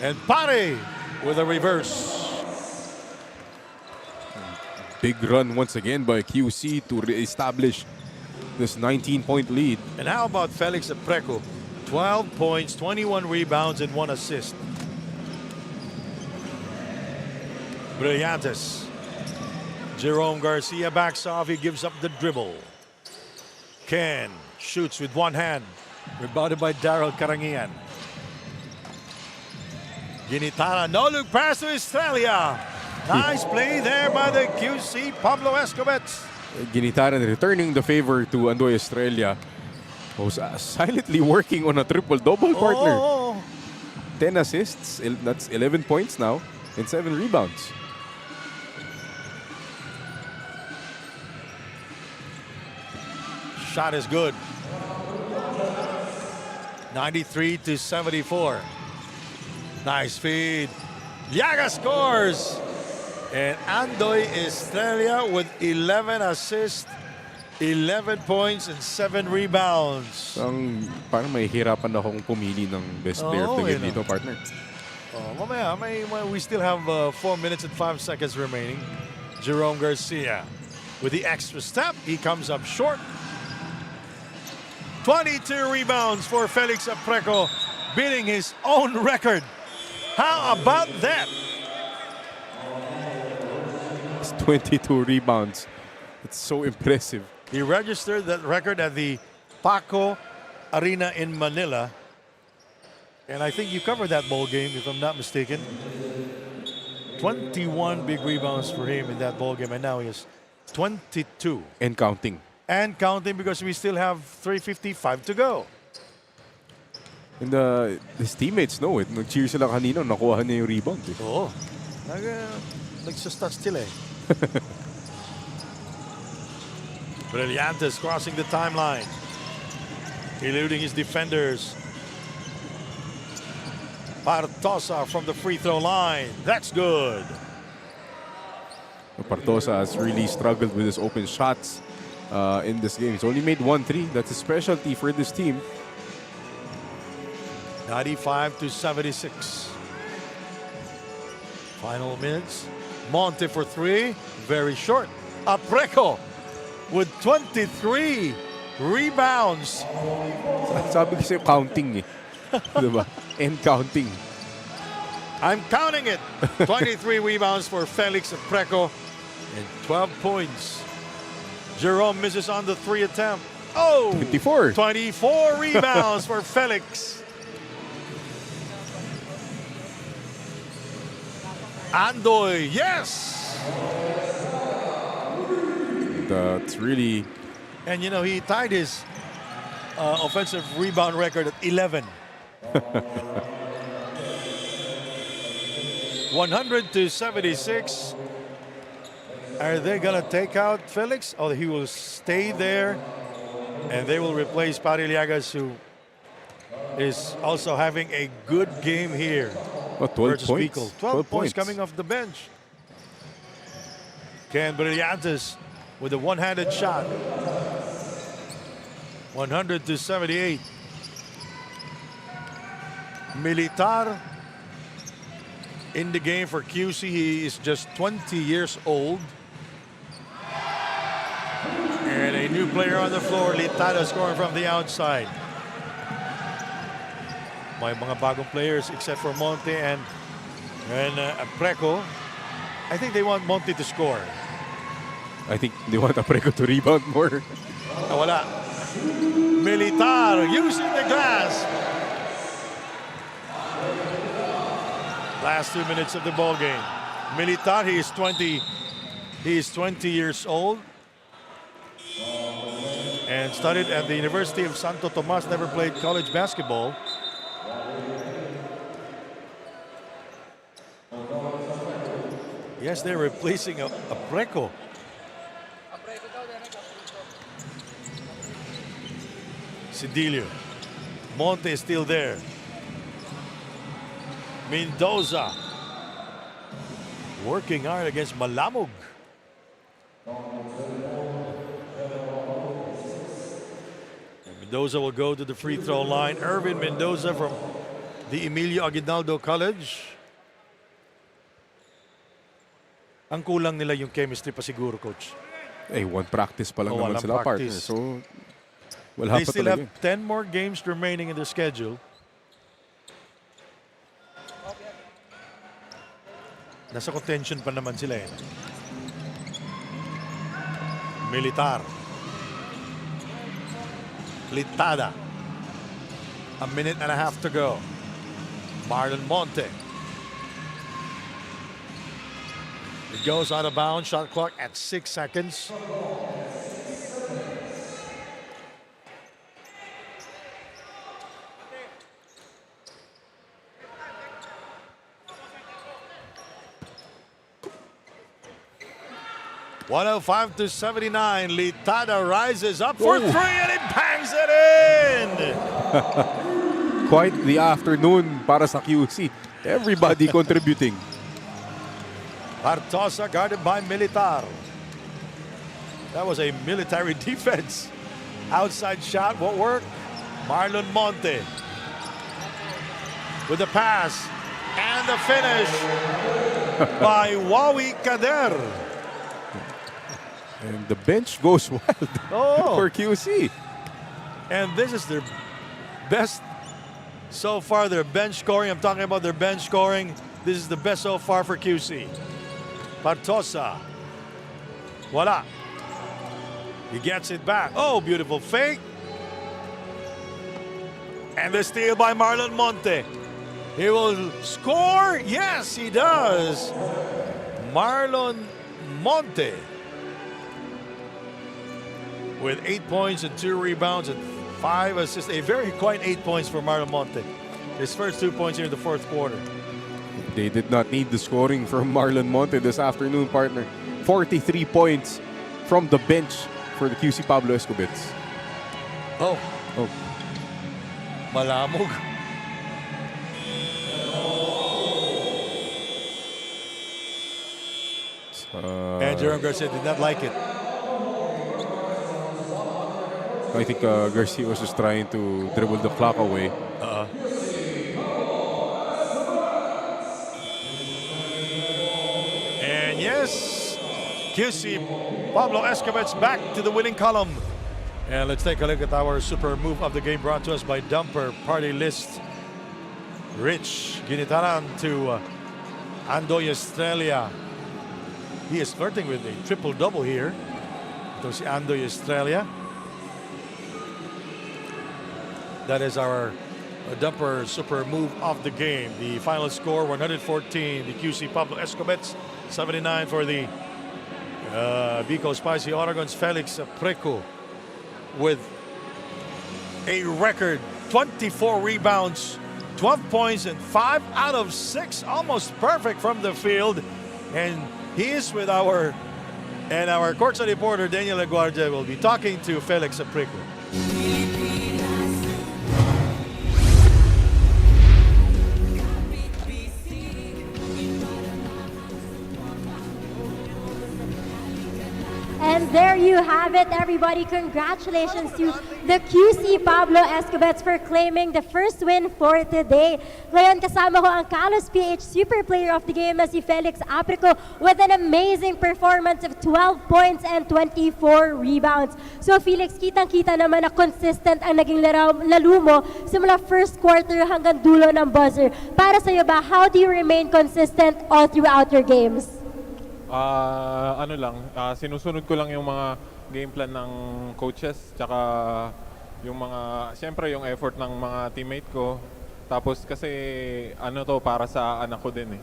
And Pare with a reverse. Big run once again by QC to reestablish this 19-point lead. And how about Felix Apreco? 12 points, 21 rebounds, and 1 assist. Brillantes. Jerome Garcia backs off. He gives up the dribble. Ken shoots with one hand. Rebounded by Daryl Karangian. Ginitara, no look pass to Estrella. Nice play there by the QC Pablo Escobets. Ginitaran returning the favor to Andoy Estrella, who's silently working on a triple-double, partner. 10 assists, that's 11 points now, and 7 rebounds. Shot is good. 93-74. Nice feed. Llaga scores. And Andoy Estrella with 11 assists, 11 points, and 7 rebounds. Parang may hirapan akong pumili ng best player of the game dito, partner. Mamaya, we still have 4 minutes and 5 seconds remaining. Jerome Garcia with the extra step. He comes up short. 22 rebounds for Felix Apreco, beating his own record. How about that? 22 rebounds. It's so impressive. He registered that record at the Paco Arena in Manila. And I think you covered that ball game, if I'm not mistaken. 21 big rebounds for him in that ball game, and now he has 22. And counting. And counting, because we still have 3:55 to go. And his teammates know it. Nag-cheer sila kanina, nakuha niya yung rebound. Oo. Nagsastats sila eh. Brillantes crossing the timeline. Eluding his defenders. Partosa from the free throw line. That's good. Partosa has really struggled with his open shots in this game. He's only made 1 3. That's a specialty for this team. 95-76. Final minutes. Monte for 3. Very short. Apreco with 23 rebounds. Sabi ko sa'yo, counting eh. Diba? And counting. I'm counting it. 23 rebounds for Felix Apreco and 12 points. Jerome misses on the 3 attempt. Oh! 24. 24 rebounds for Felix. Andoy, yes! That's really... And you know, he tied his offensive rebound record at 11. 100-76. Are they going to take out Felix? Oh, he will stay there. And they will replace Pare Llagas, who is also having a good game here. What, 12 points? Bicol. 12 points coming off the bench. Ken Brillantes with a one-handed shot. 100-78. Militar in the game for QC. He is just 20 years old. And a new player on the floor, Litada, scoring from the outside. May mga bagong players except for Monte and Apreco. I think they want Monte to score. I think they want Apreco to rebound more. Wala. Militar using the glass. Last 2 minutes of the ball game. Militar, he is 20 years old. And studied at the University of Santo Tomas, never played college basketball. Yes, they're replacing Apreco. Cedillo. Monte is still there. Mendoza working hard against Malamog. Mendoza will go to the free throw line. Ervin Mendoza from the Emilio Aguinaldo College. Ang kulang nila yung chemistry pa siguro, Coach. One practice pa lang naman walang sila, partner. practice. So, wala They pa still have talaga. 10 more games remaining in their schedule. Nasa contention pa naman sila eh. Militar. Litada. A minute and a half to go. Marlon Monte. It goes out of bounds. Shot clock at 6 seconds. (105-79). Litada rises up for three and it bangs it in. Quite the afternoon para sa QC. Everybody contributing. Bartosa guarded by Militar. That was a military defense. Outside shot won't work. Marlon Monte with the pass and the finish by Wawi Kader. And the bench goes wild for QC. And this is their best so far, their bench scoring. I'm talking about their bench scoring. This is the best so far for QC. Bartosa. Voila. He gets it back. Oh, beautiful fake. And the steal by Marlon Monte. He will score. Yes, he does. Marlon Monte with 8 points and 2 rebounds and 5 assists. A very quiet 8 points for Marlon Monte. His first 2 points here in the fourth quarter. They did not need the scoring from Marlon Monte this afternoon, partner. 43 points from the bench for the QC Pablo Escobets. Oh. Malamog. And Jerome Garcia did not like it. I think Garcia was just trying to dribble the clock away. And yes, QC Pablo Escobets back to the winning column. And let's take a look at our super move of the game brought to us by Dumper Party List. Rich Ginitaran to Andoy Estrella. He is flirting with a triple-double here. Ito si Andoy Estrella. That is our Dumper super move of the game. The final score, 114. The QC Pablo Escobets, 79 for the Bicol Spicy Oragons. Felix Preco with a record 24 rebounds, 12 points, and 5 out of 6. Almost perfect from the field. And he is with our courtside reporter, Daniel Aguardia, will be talking to Felix Preco. And there you have it, everybody. Congratulations to the QC Pablo Escobets for claiming the first win for today. Ngayon, kasama ko ang Kalos PH Super Player of the Game na si Felix Aprico with an amazing performance of 12 points and 24 rebounds. So Felix, kitang-kita naman na consistent ang naging laro mo simula first quarter hanggang dulo ng buzzer. Para sa'yo ba, how do you remain consistent all throughout your games? Sinusunod ko lang yung mga game plan ng coaches, tsaka yung mga, siyempre yung effort ng mga teammate ko. Tapos kasi para sa anak ko din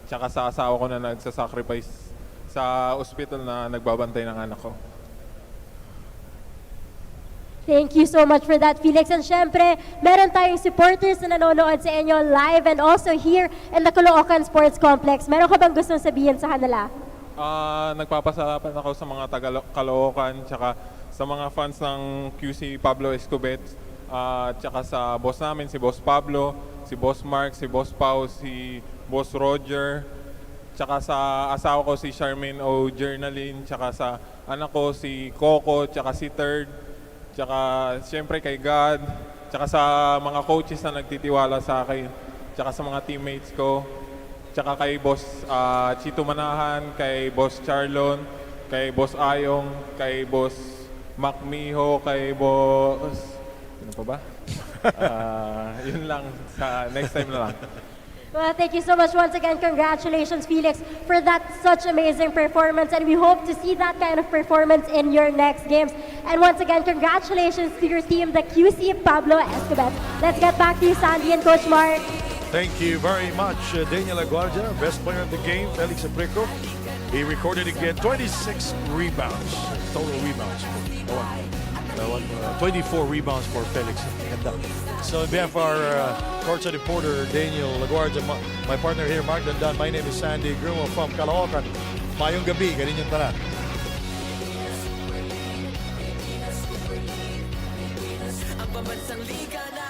tsaka sa asawa ko na nagsasacrifice sa hospital na nagbabantay ng anak ko. Thank you so much for that, Felix. And syempre, meron tayong supporters na nanonood sa inyo live and also here in the Caloocan Sports Complex. Meron ka bang gustong sabihin sa kanila? Nagpapasalamat ako sa mga taga-Caloocan, tsaka sa mga fans ng QC Pablo Escobets, tsaka sa boss namin, si Boss Pablo, si Boss Mark, si Boss Pau, si Boss Roger, tsaka sa asawa ko si Charmaine O. Journaline, tsaka sa anak ko si Coco, tsaka si Third, tsaka siyempre kay God, tsaka sa mga coaches na nagtitiwala sa akin, tsaka sa mga teammates ko, tsaka kay Boss Chito Manahan, kay Boss Charlon, kay Boss Ayong, kay Boss Mac Miho, kay Boss... Ano pa ba? Yun lang. Sa next time na lang. Well, thank you so much once again. Congratulations, Felix, for that such amazing performance. And we hope to see that kind of performance in your next games. And once again, congratulations to your team, the QC Pablo Escobets. Let's get back to you, Sandy and Coach Mark. Thank you very much, Daniel Aguardia, best player of the game, Felix Abrico. He recorded again 26 rebounds, total rebounds. 24 rebounds for Felix. Ganda. So on behalf of our courtside reporter, Daniel Aguardia, my partner here, Mark Dandan, my name is Sandy Grumo from Caloocan. Mayong gabi, kaninyong tanan. Ang pambansang liga na